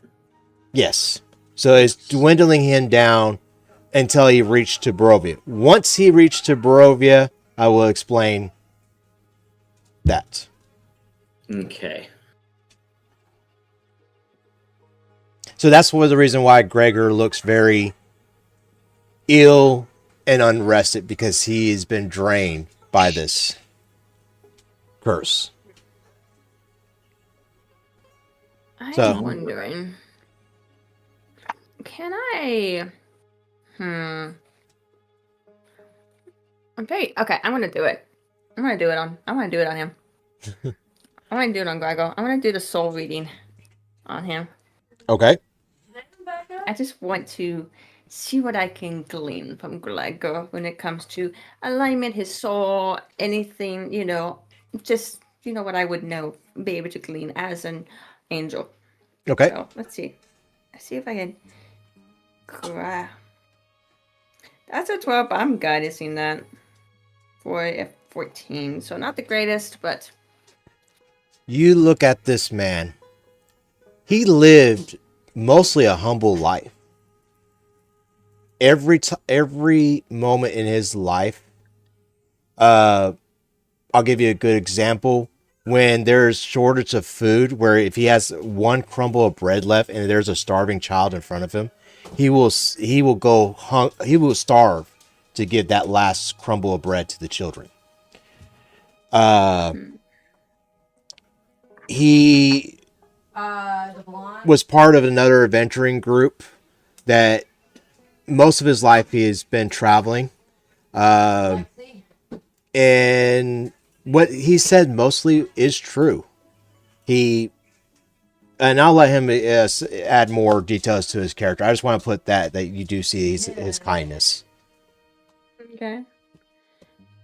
Yes. So it's dwindling him down until he reached to Barovia. Once he reached to Barovia, I will explain that. Okay. So that's the reason why Gregor looks very ill and unrested, because he has been drained by this curse. I'm So- wondering, can I? Okay, I'm gonna do it. I'm gonna do it on him. I'm gonna do it on Gregor. I'm gonna do the soul reading on him. Okay. I just want to see what I can glean from Gregor when it comes to alignment, his soul, anything, just what I would know, be able to glean as an angel. Okay. So let's see. Let's see if I can. That's a 12. I'm guiding that for a 14. So not the greatest, but You look at this man. He lived mostly a humble life. Every moment in his life, I'll give you a good example. When there's shortage of food, where if he has one crumble of bread left and there's a starving child in front of him, he will starve to give that last crumble of bread to the children. He The blonde. was part of another adventuring group that most of his life he has been traveling. Lexi. And what he said mostly is true. And I'll let him add more details to his character. I just want to put that you do see his kindness. Okay.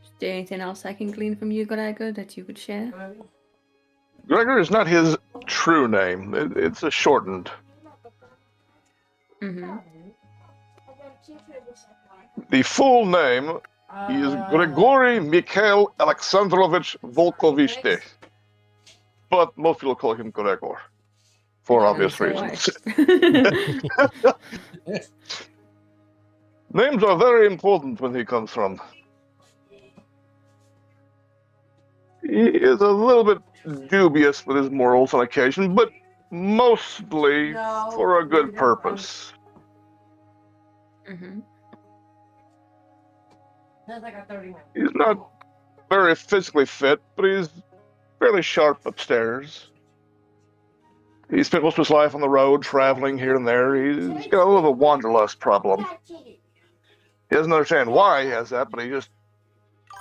Is there anything else I can glean from you, Gregor, that you would share? Gregor is not his true name. It's a shortened. Mm-hmm. The full name is Grigory Mikhail Alexandrovich Volkovishte. But most people call him Gregor. For obvious reasons. Names are very important when he comes from. He is a little bit dubious with his morals on occasion, but mostly for a good purpose. Mm-hmm. He's not very physically fit, but he's fairly sharp upstairs. He spent most of his life on the road, traveling here and there. He's got a little bit of a wanderlust problem. He doesn't understand why he has that, but he just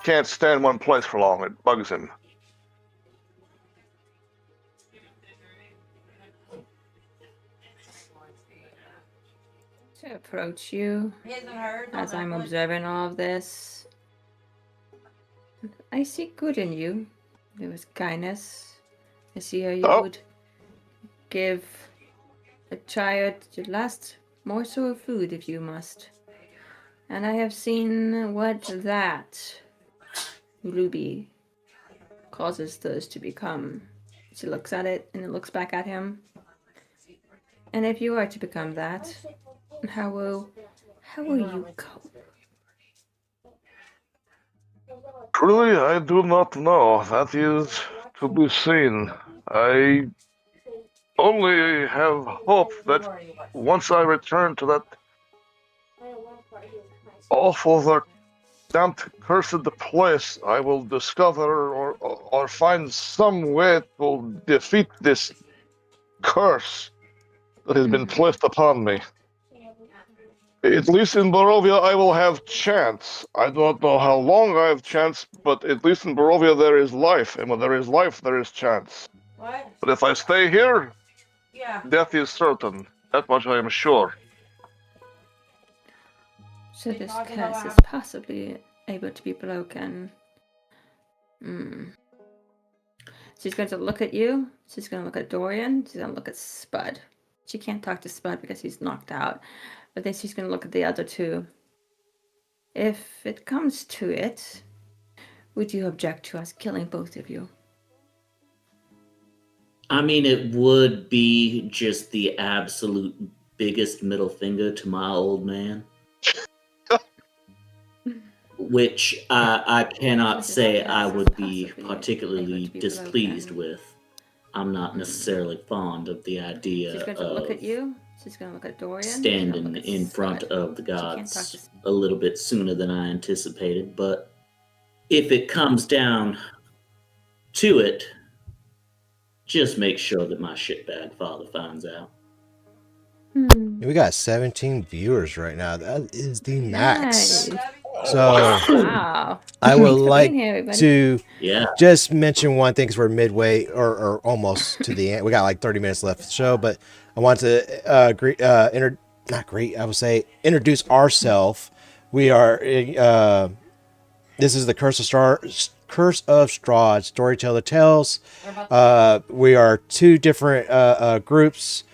can't stand one place for long. It bugs him. To approach you, as I'm observing all of this, I see good in you. There was kindness. I see how you would give a child your last morsel of food if you must. And I have seen what that ruby causes those to become. She looks at it and it looks back at him. And if you are to become that, how will you cope? Truly, I do not know. That is to be seen. I only have hope that once I return to that awful, damned, cursed place, I will discover or find some way to defeat this curse that has been placed upon me. At least in Barovia, I will have chance. I don't know how long I have chance, but at least in Barovia there is life, and when there is life, there is chance. What? But if I stay here, Yeah. death is certain. That much I am sure. So this curse is possibly able to be broken. She's going to look at you. She's going to look at Dorian. She's going to look at Spud. She can't talk to Spud because he's knocked out. But then she's going to look at the other two. If it comes to it, would you object to us killing both of you? I mean, it would be just the absolute biggest middle finger to my old man. Which I cannot say I would be particularly displeased with. I'm not necessarily fond of the idea She's going to look at you. She's going to look at Dorian. Standing in front of the gods a little bit sooner than I anticipated. But if it comes down to it, just make sure that my shitbag father finds out. We got 17 viewers right now. That is the max. Nice. So Wow. I would like here, to Yeah. just mention one thing because we're midway or almost to the end. We got like 30 minutes left of the show, but I want to introduce ourselves. We are this is the Curse of Strahd Storyteller Tales. We are two different groups.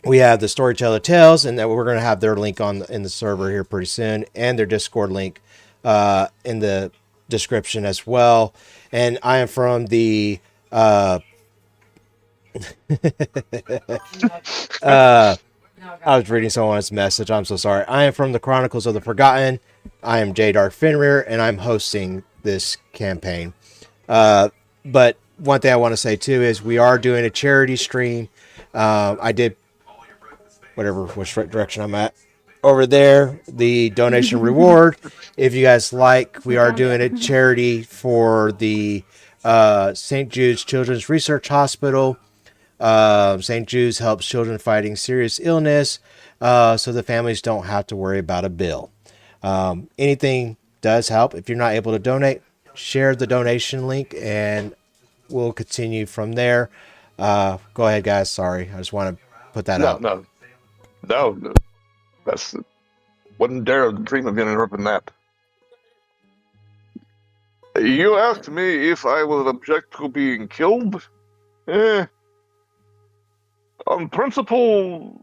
We have the Storyteller Tales, and then we're going to have their link in the server here pretty soon, and their Discord link in the description as well. And I am from the I was reading someone's message. I'm so sorry. I am from the Chronicles of the Forgotten. I am J Dark Fenrir, and I'm hosting this campaign. But one thing I want to say too is we are doing a charity stream. I did which direction I'm at over there, the donation reward. If you guys like, we are doing a charity for the St. Jude's Children's Research Hospital. St. Jude's helps children fighting serious illness, so the families don't have to worry about a bill. Anything does help. If you're not able to donate, share the donation link, and we'll continue from there. Go ahead, guys. Sorry, I just want to put that out. No. That's wouldn't dare dream of interrupting that. You asked me if I would object to being killed. On principle,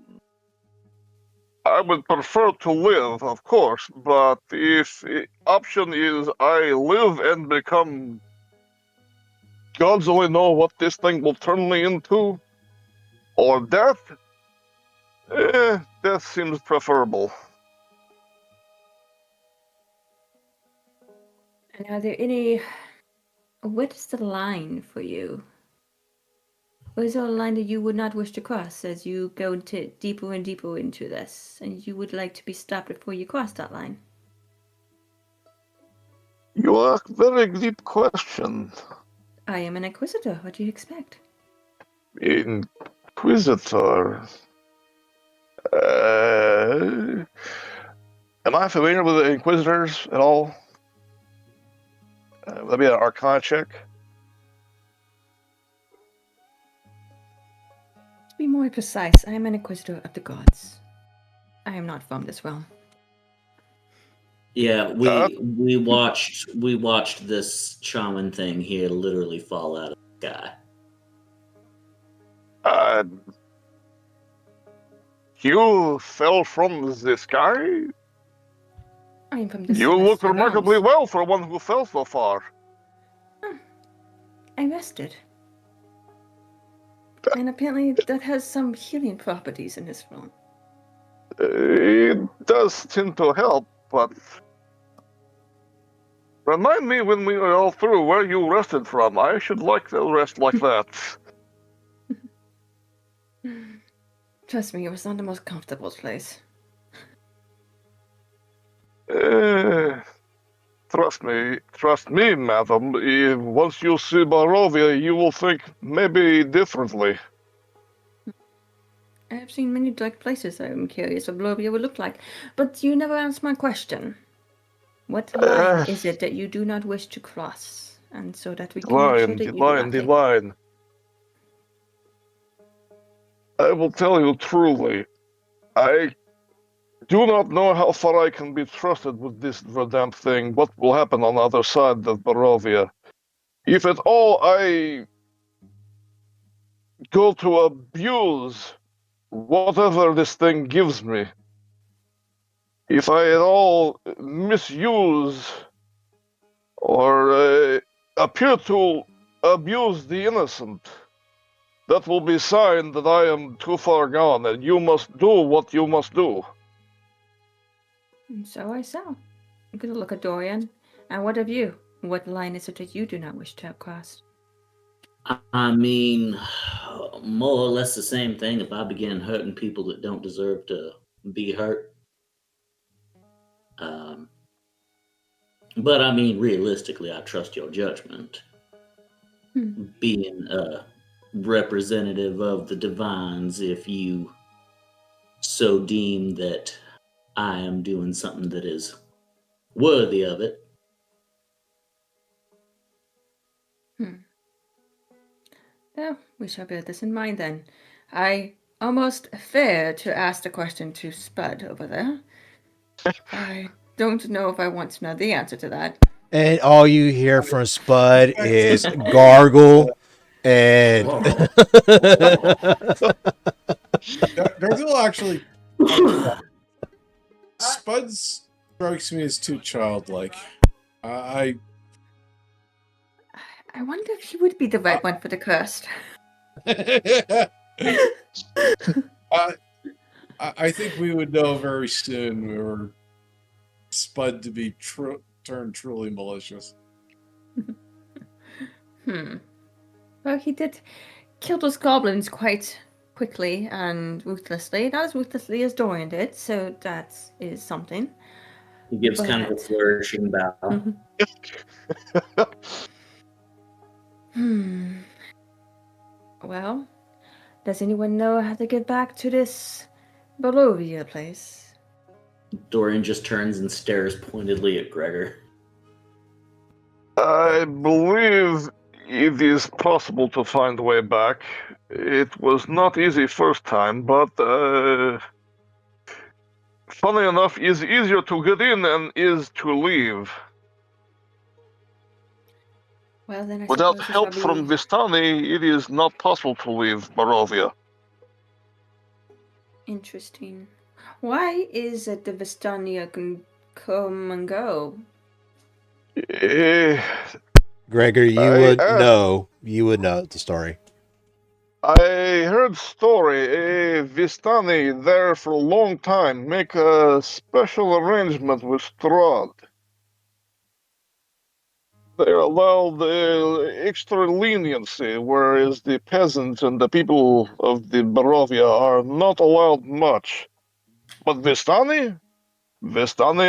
I would prefer to live, of course, but if the option is I live and become gods only know what this thing will turn me into, or death, death seems preferable. And are there any... What is the line for you? What is there a line that you would not wish to cross as you go deeper and deeper into this, and you would like to be stopped before you cross that line? You ask very deep question. I am an Inquisitor. What do you expect? Inquisitor. Am I familiar with the Inquisitors at all? Would that be an Arcana check? To be more precise, I am an Inquisitor of the gods. I am not from this realm. Yeah, we watched this shaman thing here literally fall out of the sky. You fell from the sky? I am from the You look celestial remarkably realms. well for one who fell so far. I rested. And apparently that has some healing properties in this realm. It does tend to help, but remind me when we are all through where you rested from. I should like to rest like that. Trust me, it was not the most comfortable place. Trust me, madam. Once you see Barovia, you will think maybe differently. I have seen many dark places. I'm curious what Barovia would look like. But you never answered my question. What line is it that you do not wish to cross? And so that we can make sure that you do not The line. I will tell you truly, I do not know how far I can be trusted with this damn thing. What will happen on the other side of Barovia? If at all I go to abuse whatever this thing gives me, if I at all misuse or appear to abuse the innocent, that will be a sign that I am too far gone, and you must do what you must do. And so I saw. I'm going to look at Dorian. And what of you? What line is it that you do not wish to have crossed? I mean, more or less the same thing if I begin hurting people that don't deserve to be hurt. But I mean, realistically, I trust your judgment. Being a representative of the divines, if you so deem that I am doing something that is worthy of it. Well, we shall bear this in mind then. I almost fear to ask the question to Spud over there. I don't know if I want to know the answer to that. And all you hear from Spud is gargle and Darzel actually. Spud strikes me as too childlike. I wonder if he would be the right one for the cursed. I think we would know very soon we were Spud to be turned truly malicious. Well, he did kill those goblins quite quickly and ruthlessly. Not as ruthlessly as Dorian did, so that is something. He gives kind of a flourishing bow. Well, does anyone know how to get back to this Barovia place? Dorian just turns and stares pointedly at Gregor. I believe it is possible to find a way back. It was not easy first time, but funny enough, is easier to get in than is to leave. Well, then I Without suppose we help shall from be Vistani, it is not possible to leave Barovia. interesting. Why is it the Vistania can come and go? Eh, Gregor, you I would asked. know. You would know the story. I heard story. Vistani there for a long time make a special arrangement with Strahd. They allow the extra leniency, whereas the peasants and the people of the Barovia are not allowed much. But Vistani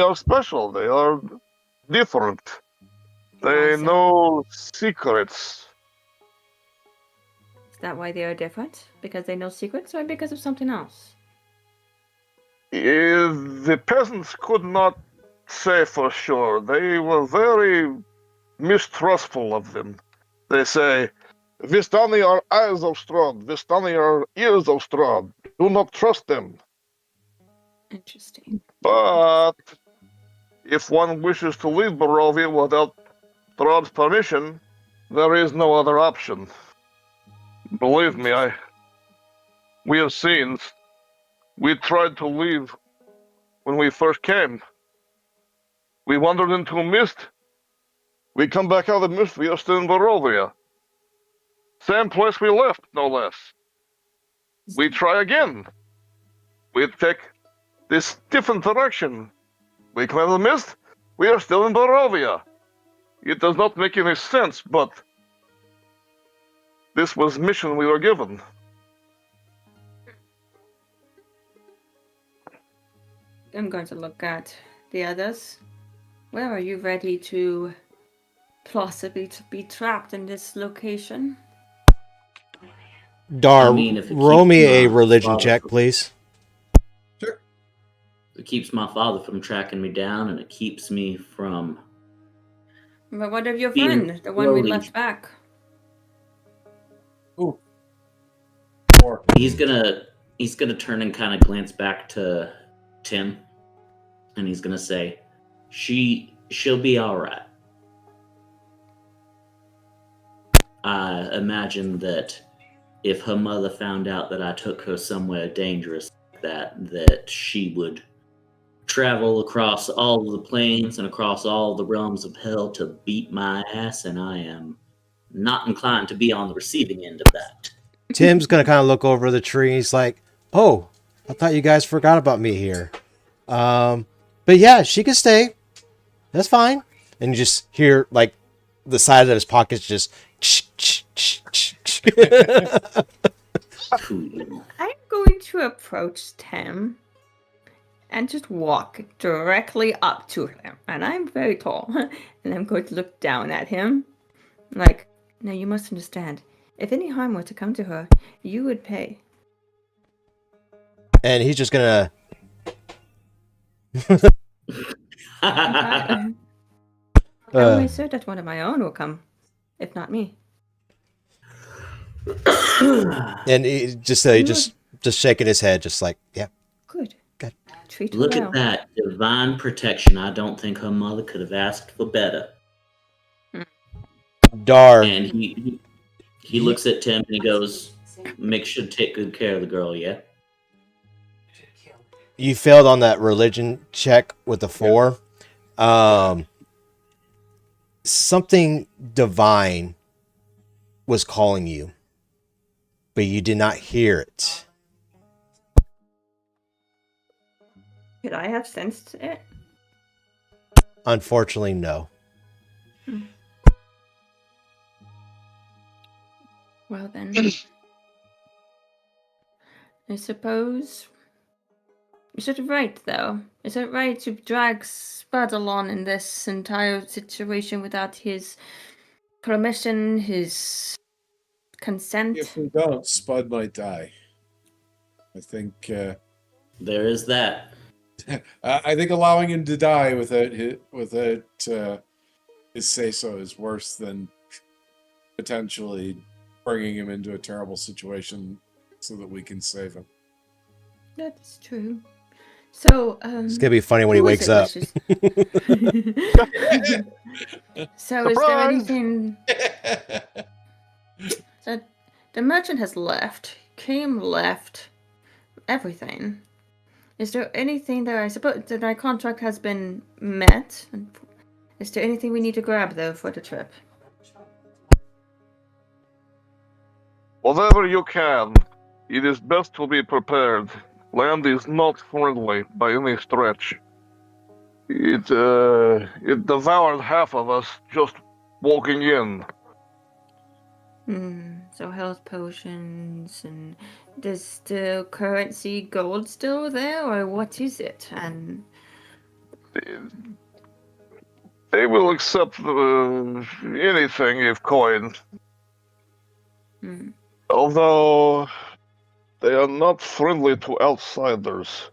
are special. They are different. Why They so? know secrets. Is that why they are different? Because they know secrets, or because of something else? The peasants could not say for sure. They were very mistrustful of them. They say, Vistani are eyes of Strahd, Vistani are ears of Strahd. Do not trust them. Interesting. But if one wishes to leave Barovia without Strahd's permission, there is no other option. Believe me, we have seen. We tried to leave when we first came. We wandered into a mist. We come back out of the mist, we are still in Barovia. Same place we left, no less. We try again. We take this different direction. We come out of the mist, we are still in Barovia. It does not make any sense, but this was mission we were given. I'm going to look at the others. Where are you ready to possibly be trapped in this location? Dar, I mean, if it roll keeps me a my religion father check, from- please. Sure. It keeps my father from tracking me down, and it keeps me from But what of your being friend, the one we slowly. left back? Ooh. Four. He's gonna turn and kind of glance back to Tim, and he's gonna say, "She'll be all right." I imagine that if her mother found out that I took her somewhere dangerous like that she would travel across all of the planes and across all the realms of hell to beat my ass, and I am not inclined to be on the receiving end of that. Tim's gonna kind of look over the tree. He's like, "Oh, I thought you guys forgot about me here." But yeah, she can stay. That's fine. And you just hear like the side of his pockets just. Cool. I'm going to approach Tim and just walk directly up to him. And I'm very tall. And I'm going to look down at him. Like, now you must understand. If any harm were to come to her, you would pay. And he's just gonna. I only said that one of my own will come, if not me. And he just shaking his head, just like, yeah. Good. Good. Treat her Look well. at that divine protection. I don't think her mother could have asked for better. Dar, And he looks at Tim and he goes, "Make sure to take good care of the girl, yeah?" you failed on that religion check with the 4. Something divine was calling you, but you did not hear it. Could I have sensed it? Unfortunately, no. Well then, I suppose. Is it right, though? Is it right to drag Spud along in this entire situation without his permission, his consent? If we don't, Spud might die. I think. There is that. I think allowing him to die without his say-so is worse than potentially bringing him into a terrible situation so that we can save him. That's true. So, It's gonna be funny when he who is wakes it up. wishes- So, is there Surprise! anything that the merchant has left? Came, left, everything. Is there anything that I suppose that my contract has been met? Is there anything we need to grab though for the trip? Whatever you can, it is best to be prepared. Land is not friendly by any stretch. It devoured half of us just walking in. So health potions and does the currency gold still there or what is it? And They will accept anything if coin. Although they are not friendly to outsiders.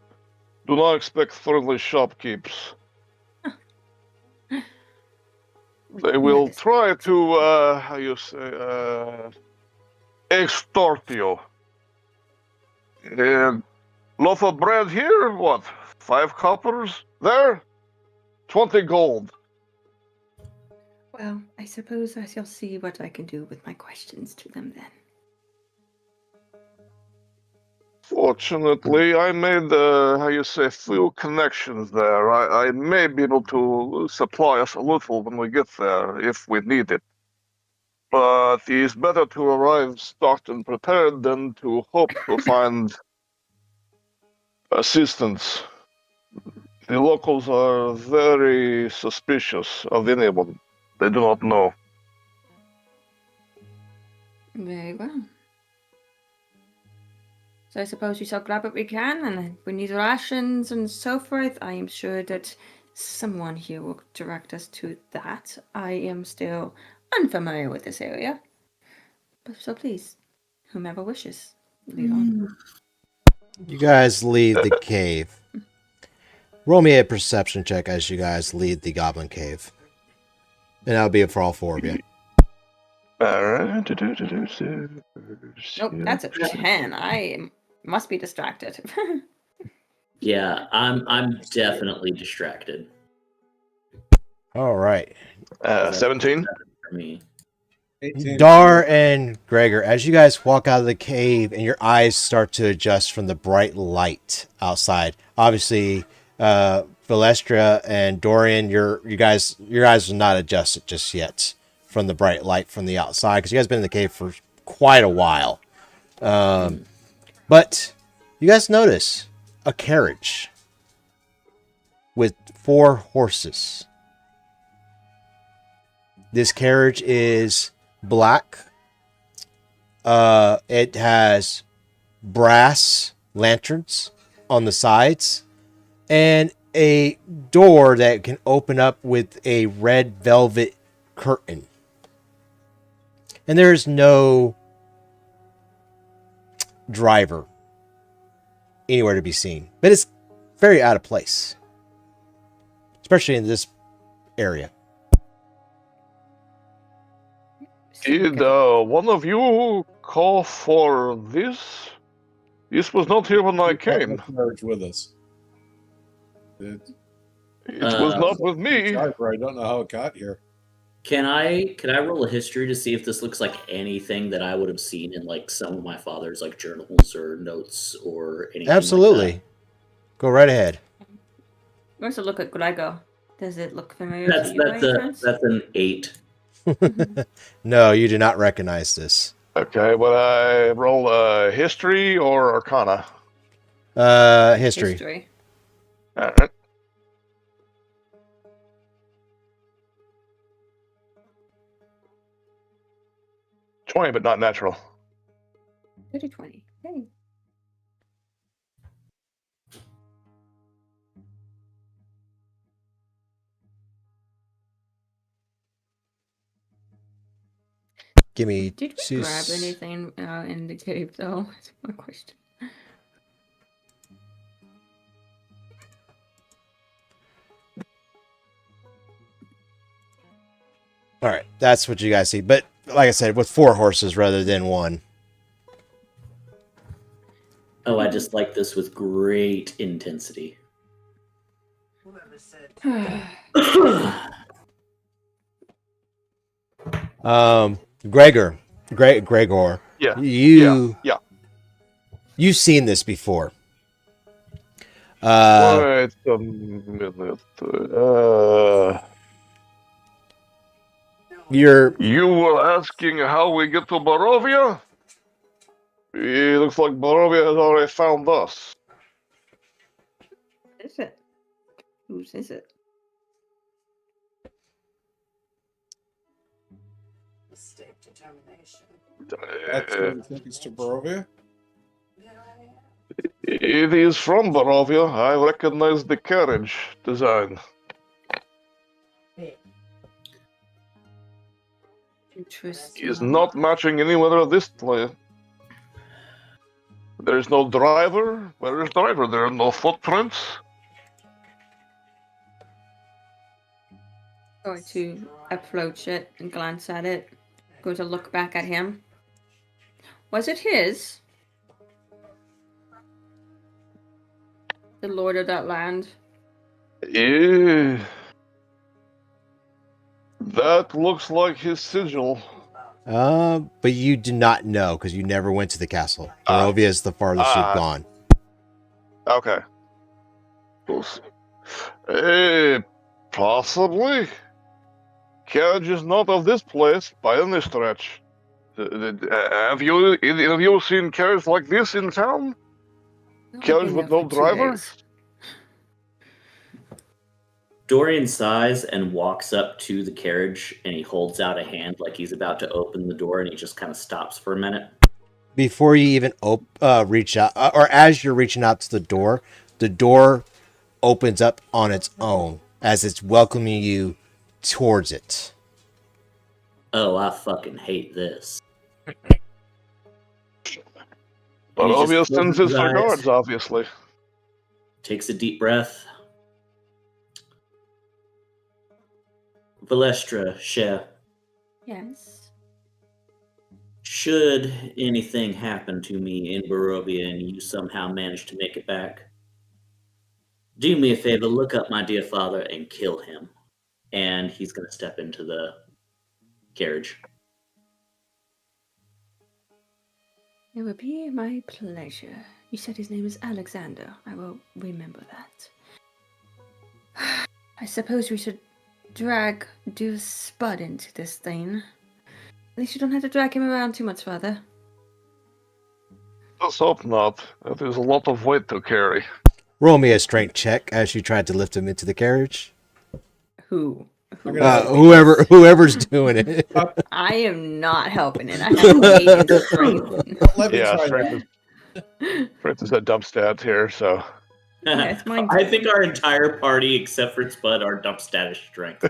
Do not expect friendly shopkeepers. They will try to, extort you. Loaf of bread here, what? 5 coppers? There? 20 gold. well, I suppose I shall see what I can do with my questions to them then. Fortunately, I made, few connections there. I may be able to supply us a little when we get there, if we need it. But it's better to arrive stocked and prepared than to hope to find assistance. The locals are very suspicious of anyone they do not know. Very well. So I suppose we shall grab what we can, and if we need rations and so forth, I am sure that someone here will direct us to that. I am still unfamiliar with this area. So please, whomever wishes, lead on. You guys leave the cave. Roll me a perception check as you guys lead the Goblin Cave. And that'll be for all 4 of you. Alright. Nope, that's a 10. I must be distracted. Yeah, I'm definitely distracted. All right. 17. For me. 18. Dar and Gregor, as you guys walk out of the cave and your eyes start to adjust from the bright light outside. Obviously, Valestra and Dorian, your eyes are not adjusted just yet from the bright light from the outside because you guys been in the cave for quite a while. But you guys notice a carriage with 4 horses. This carriage is black. It has brass lanterns on the sides and a door that can open up with a red velvet curtain. And there's no driver anywhere to be seen, but it's very out of place, especially in this area. Did one of you call for this? This was not here when I came. Carriage with us. It was not with me. Driver, I don't know how it got here. Can I roll a history to see if this looks like anything that I would have seen in like some of my father's like journals or notes or anything? Absolutely. Like that? Go right ahead. Let's look at Gregor. Does it look familiar to you? That's an 8. No, you do not recognize this. Okay, would I roll history or arcana? History. Alright. 20, but not natural. 30-20. Hey. Give me Did we grab anything in the cave though? That's my question. All right, that's what you guys see. But like I said, with 4 horses rather than 1. Oh, I just like this with great intensity. Gregor. Yeah. You Yeah. you've seen this before. Wait a minute. You were asking how we get to Barovia? It looks like Barovia has already found us. Is it? Whose is it? Mistake determination. That's what you think is to Barovia? It is from Barovia. I recognize the carriage design. Interesting. It is not matching anywhere of this place. There is no driver. Where is driver? There are no footprints. Going to approach it and glance at it. Go to look back at him. Was it his? The lord of that land? That looks like his sigil. But you do not know because you never went to the castle. Barovia is the farthest you've gone. Okay. We'll see. Possibly. Carriage is not of this place by any stretch. Have you seen carriage like this in town? Carriage with no driver? Dorian sighs and walks up to the carriage, and he holds out a hand like he's about to open the door, and he just kind of stops for a minute. Before you even reach out, or as you're reaching out to the door opens up on its own as it's welcoming you towards it. Oh, I fucking hate this. Barovia sends his regards, obviously. Takes a deep breath. Valestra, Sheh. Yes. Should anything happen to me in Barovia and you somehow manage to make it back, do me a favor, look up my dear father and kill him. And he's going to step into the carriage. It would be my pleasure. You said his name is Alexander. I will remember that. I suppose we should do Spud into this thing. At least you don't have to drag him around too much further. Let's hope not. That is a lot of weight to carry. Roll me a strength check as you tried to lift him into the carriage. Who? Whoever's doing it. I am not helping it. I have weight and strength. Strength is a dump stat here, so. Yeah, I think our entire party, except for Spud, are dump status strength.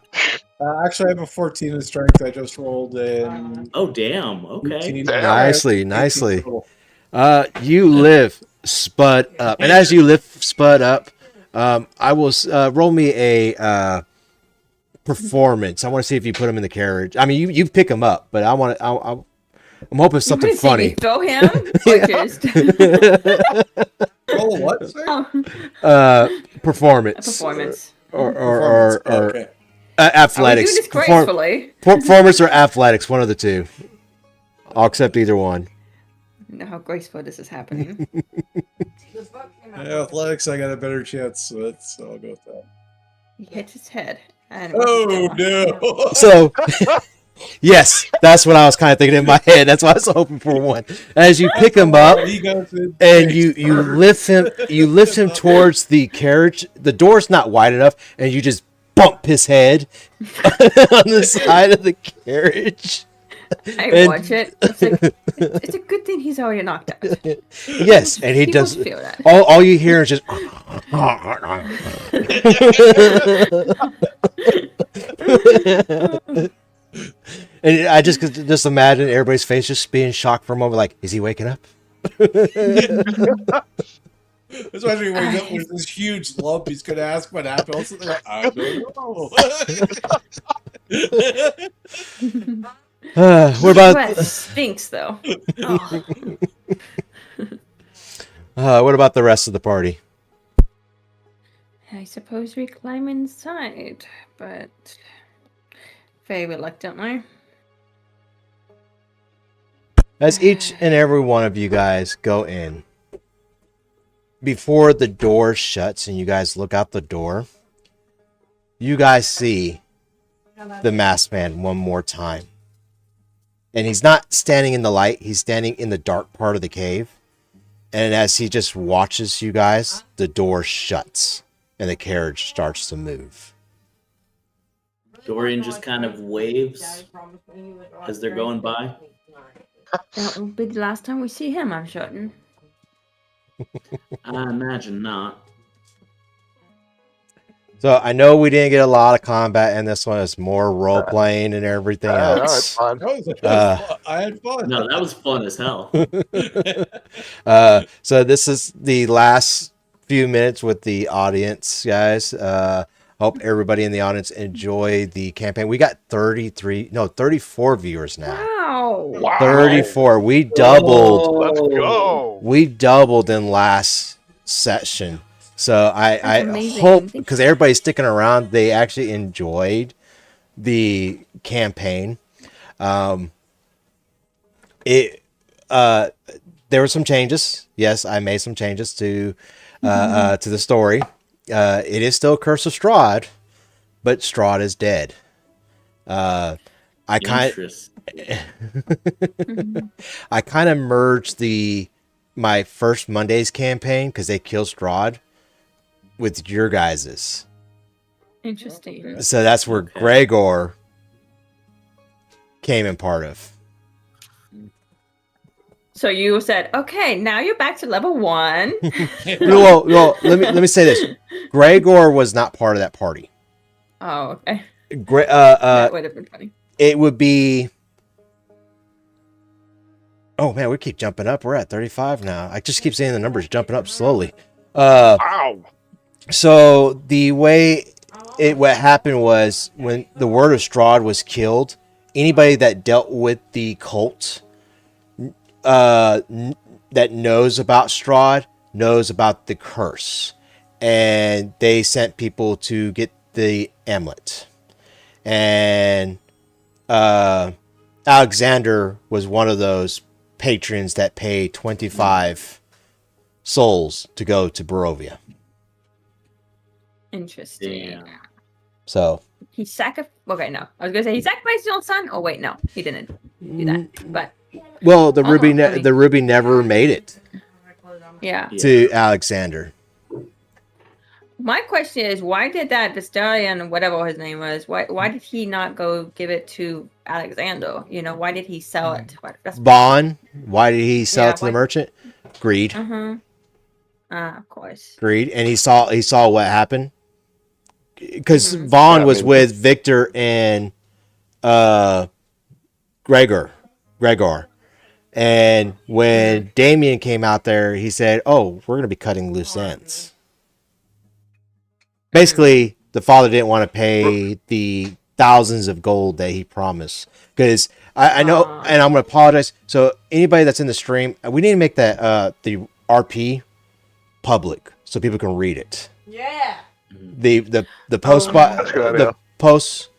Actually, I have a 14 in strength. I just rolled in. Oh, damn. Okay. Nicely. You lift Spud up. And as you lift Spud up, I will roll me a performance. I want to see if you put him in the carriage. I mean, you pick him up, but I'm hoping something funny. Throw him? Or just... Roll what? Performance. A performance. Or okay. Athletics. Are we doing this gracefully? Performance or athletics, one of the two. I'll accept either one. I know how graceful this is happening. Athletics, I got a better chance with, so I'll go with that. He hits his head. And Oh, no. So, yes, that's what I was kind of thinking in my head. That's why I was hoping for one. As you pick him up and you lift him towards the carriage. The door's not wide enough, and you just bump his head on the side of the carriage. I watch it. It's a good thing he's already knocked out. Yes, and he does. Feel that. All you hear is just. And I just could just imagine everybody's face just being shocked for a moment, like, is he waking up? Especially when there's this huge lump, he's gonna ask what happened. Also, they're like, I don't know. What about Breath stinks, though. Oh. what about the rest of the party? I suppose we climb inside, but very reluctantly. As each and every one of you guys go in, before the door shuts and you guys look out the door, you guys see the masked man one more time. And he's not standing in the light, he's standing in the dark part of the cave. And as he just watches you guys, the door shuts and the carriage starts to move. Dorian just kind of waves as they're going by. That will be the last time we see him, I'm certain. I imagine not. So I know we didn't get a lot of combat in this one. It's more role playing and everything No, it's else. fine. I had fun. No, that was fun as hell. So this is the last few minutes with the audience, guys. Hope everybody in the audience enjoyed the campaign. We got 34 viewers now. Wow. Wow. 34. We doubled. Let's go. We doubled in last session. So I amazing. hope, because everybody's sticking around, they actually enjoyed the campaign. There were some changes. Yes, I made some changes to the story. It is still Curse of Strahd, but Strahd is dead. I kind of merged my first Monday's campaign because they killed Strahd with your guys's. Interesting. So that's where Gregor came in part of. So you said, okay, now you're back to level 1. Well, let me say this. Gregor was not part of that party. Oh, okay. That would have been funny. It would be... Oh, man, we keep jumping up. We're at 35 now. I just keep saying the numbers jumping up slowly. Ow. So the way what happened was when the word of Strahd was killed, anybody that dealt with the cult that knows about Strahd knows about the curse, and they sent people to get the amulet. And Alexander was one of those patrons that paid 25 souls to go to Barovia. Interesting. Yeah. So He sacrificed. Okay, no. I was gonna say he sacrificed his own son. Oh wait, no, he didn't do that. But well, the ruby I mean- the ruby never made it yeah. to Alexander. My question is, why did that Dorian, whatever his name was, why did he not go give it to Alexander? You know, why did he sell it? Vaughn, why did he sell Yeah, it to the why- merchant? Greed. Of course. Greed, and he saw what happened because Mhm. Vaughn Yeah, was I mean- with Victor and Gregor, and when Damien came out there, he said, "Oh, we're going to be cutting loose ends." Basically, the father didn't want to pay the thousands of gold that he promised because I know, and I'm going to apologize. So anybody that's in the stream, we need to make that the RP public so people can read it. Yeah. The post That's a good idea. the posts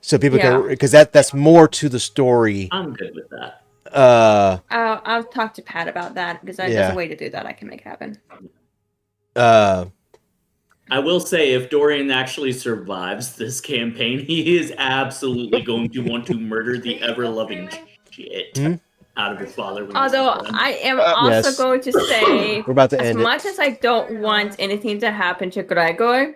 so people can, because that's more to the story. I'm good with that. I'll talk to Pat about that because there's a way to do that. I can make it happen. I will say, if Dorian actually survives this campaign, he is absolutely going to want to murder the ever-loving shit out of his father. when he's Although done. I am also Yes. going to say, We're about to as end it. much as I don't want anything to happen to Gregor,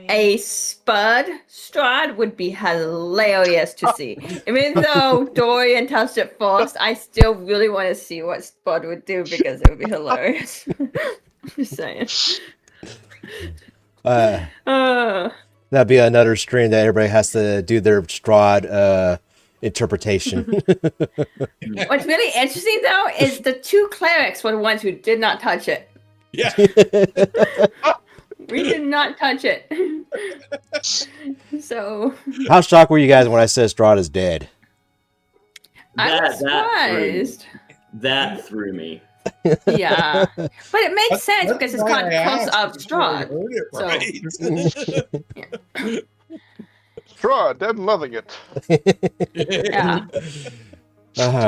a Spud Strahd would be hilarious to see. Even though Dorian touched it first, I still really want to see what Spud would do because it would be hilarious. I'm just saying. That'd be another stream that everybody has to do their Strahd interpretation. What's really interesting though is the two clerics were the ones who did not touch it. Yeah. We did not touch it. So How shocked were you guys when I said Strahd is dead? I was threw surprised. that threw me. Yeah, but it makes sense because it's why kind I of close asked, up just so I Strahd. heard it right. Strahd, I'm loving it. Yeah.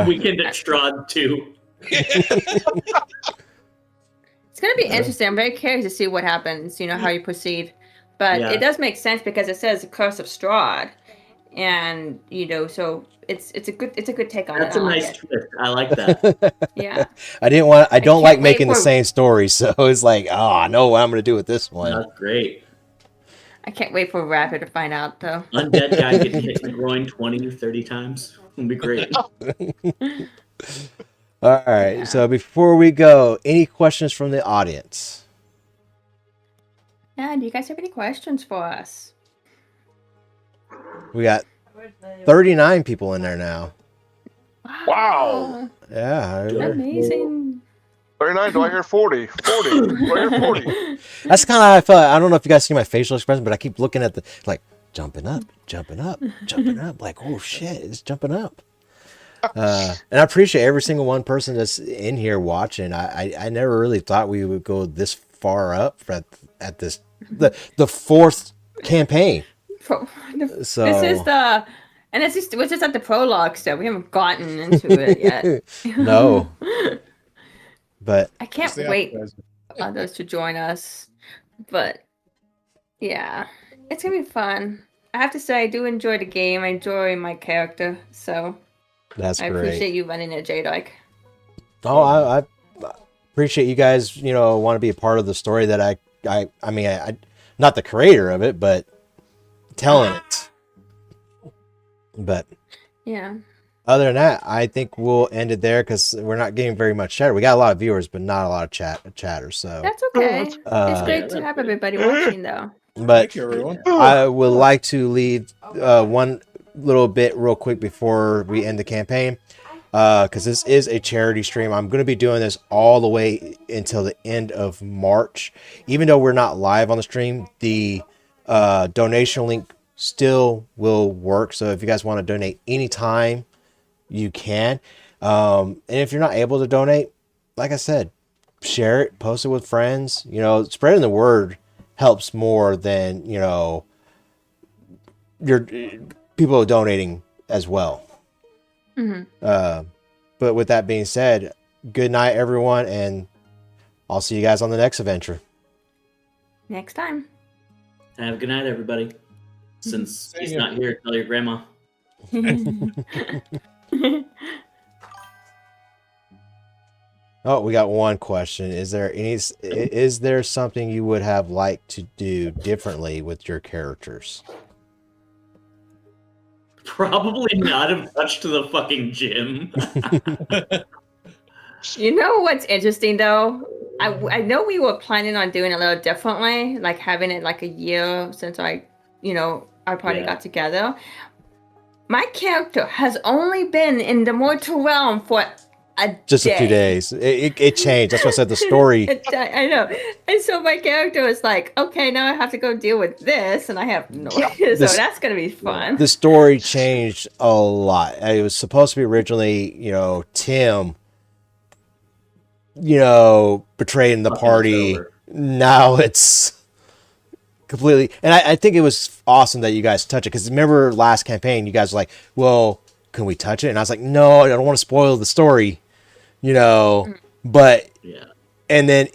Weekend at Strahd too. It's going to be interesting. I'm very curious to see what happens, how you proceed. But Yeah. it does make sense because it says Curse of Strahd. And, so it's a good take on That's it. a I like nice it. twist. I like that. Yeah. I don't can't like wait making the for- same story, so it's like, oh, I know what I'm going to do with this one. That's great. I can't wait for Rapid to find out, though. Undead guy getting hit in the groin 20 or 30 times. Would be great. All right, Yeah. so before we go, any questions from the audience? Yeah, do you guys have any questions for us? We got 39 people in there now. Wow. Yeah. Good. Amazing. 39, do I hear 40? 40, do I hear 40? That's kind of how I felt. I don't know if you guys see my facial expression, but I keep looking at jumping up, jumping up, jumping up. Like, oh shit, it's jumping up. And I appreciate every single one person that's in here watching. I never really thought we would go this far up at this the fourth campaign. So This is we're just at the prologue, so we haven't gotten into it yet. No. But I can't It's the wait appetizer. for others to join us. But yeah, it's gonna be fun. I have to say, I do enjoy the game. I enjoy my character, so that's I great. appreciate you running it, J-Dyke. Oh, I appreciate you guys, want to be a part of the story that I not the creator of it, but telling it. But Yeah. other than that, I think we'll end it there because we're not getting very much chatter. We got a lot of viewers, but not a lot of chatter. So, That's okay. It's Uh, great to have everybody watching, though. but Thank you, everyone. I would like to leave one little bit real quick before we end the campaign, because this is a charity stream. I'm going to be doing this all the way until the end of March. Even though we're not live on the stream, the donation link still will work. So if you guys want to donate anytime, you can. And if you're not able to donate, like I said, share it, post it with friends. Spreading the word helps more than your people donating as well. Mm-hmm. But with that being said, good night, everyone, and I'll see you guys on the next adventure. Next time. Have a good night, everybody. Since Same he's here. not here, tell your grandma. Oh, we got one question. Is there something you would have liked to do differently with your characters? Probably not have touched the fucking gym. You know what's interesting though? I know we were planning on doing it a little differently, like having it like a year since our party Yeah. got together. My character has only been in the mortal realm for Just a few days. It changed. That's why I said the story. I know. And so my character is like, okay, now I have to go deal with this, and I have no idea. So that's going to be fun. The story changed a lot. It was supposed to be originally, Tim, betraying the Fucking party. over. Now it's completely. And I think it was awesome that you guys touch it. Because remember last campaign, you guys were like, well, can we touch it? And I was like, no, I don't want to spoil the story. But Yeah. and then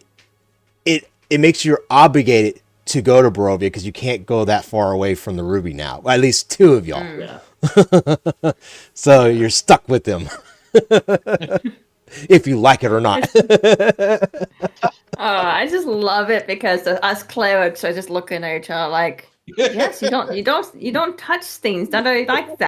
it makes you obligated to go to Barovia because you can't go that far away from the Ruby now. Well, at least two of y'all. Yeah. So you're stuck with them. If you like it or not. I just love it because us clerics are just looking at each other like, yes, you don't touch things that are like that.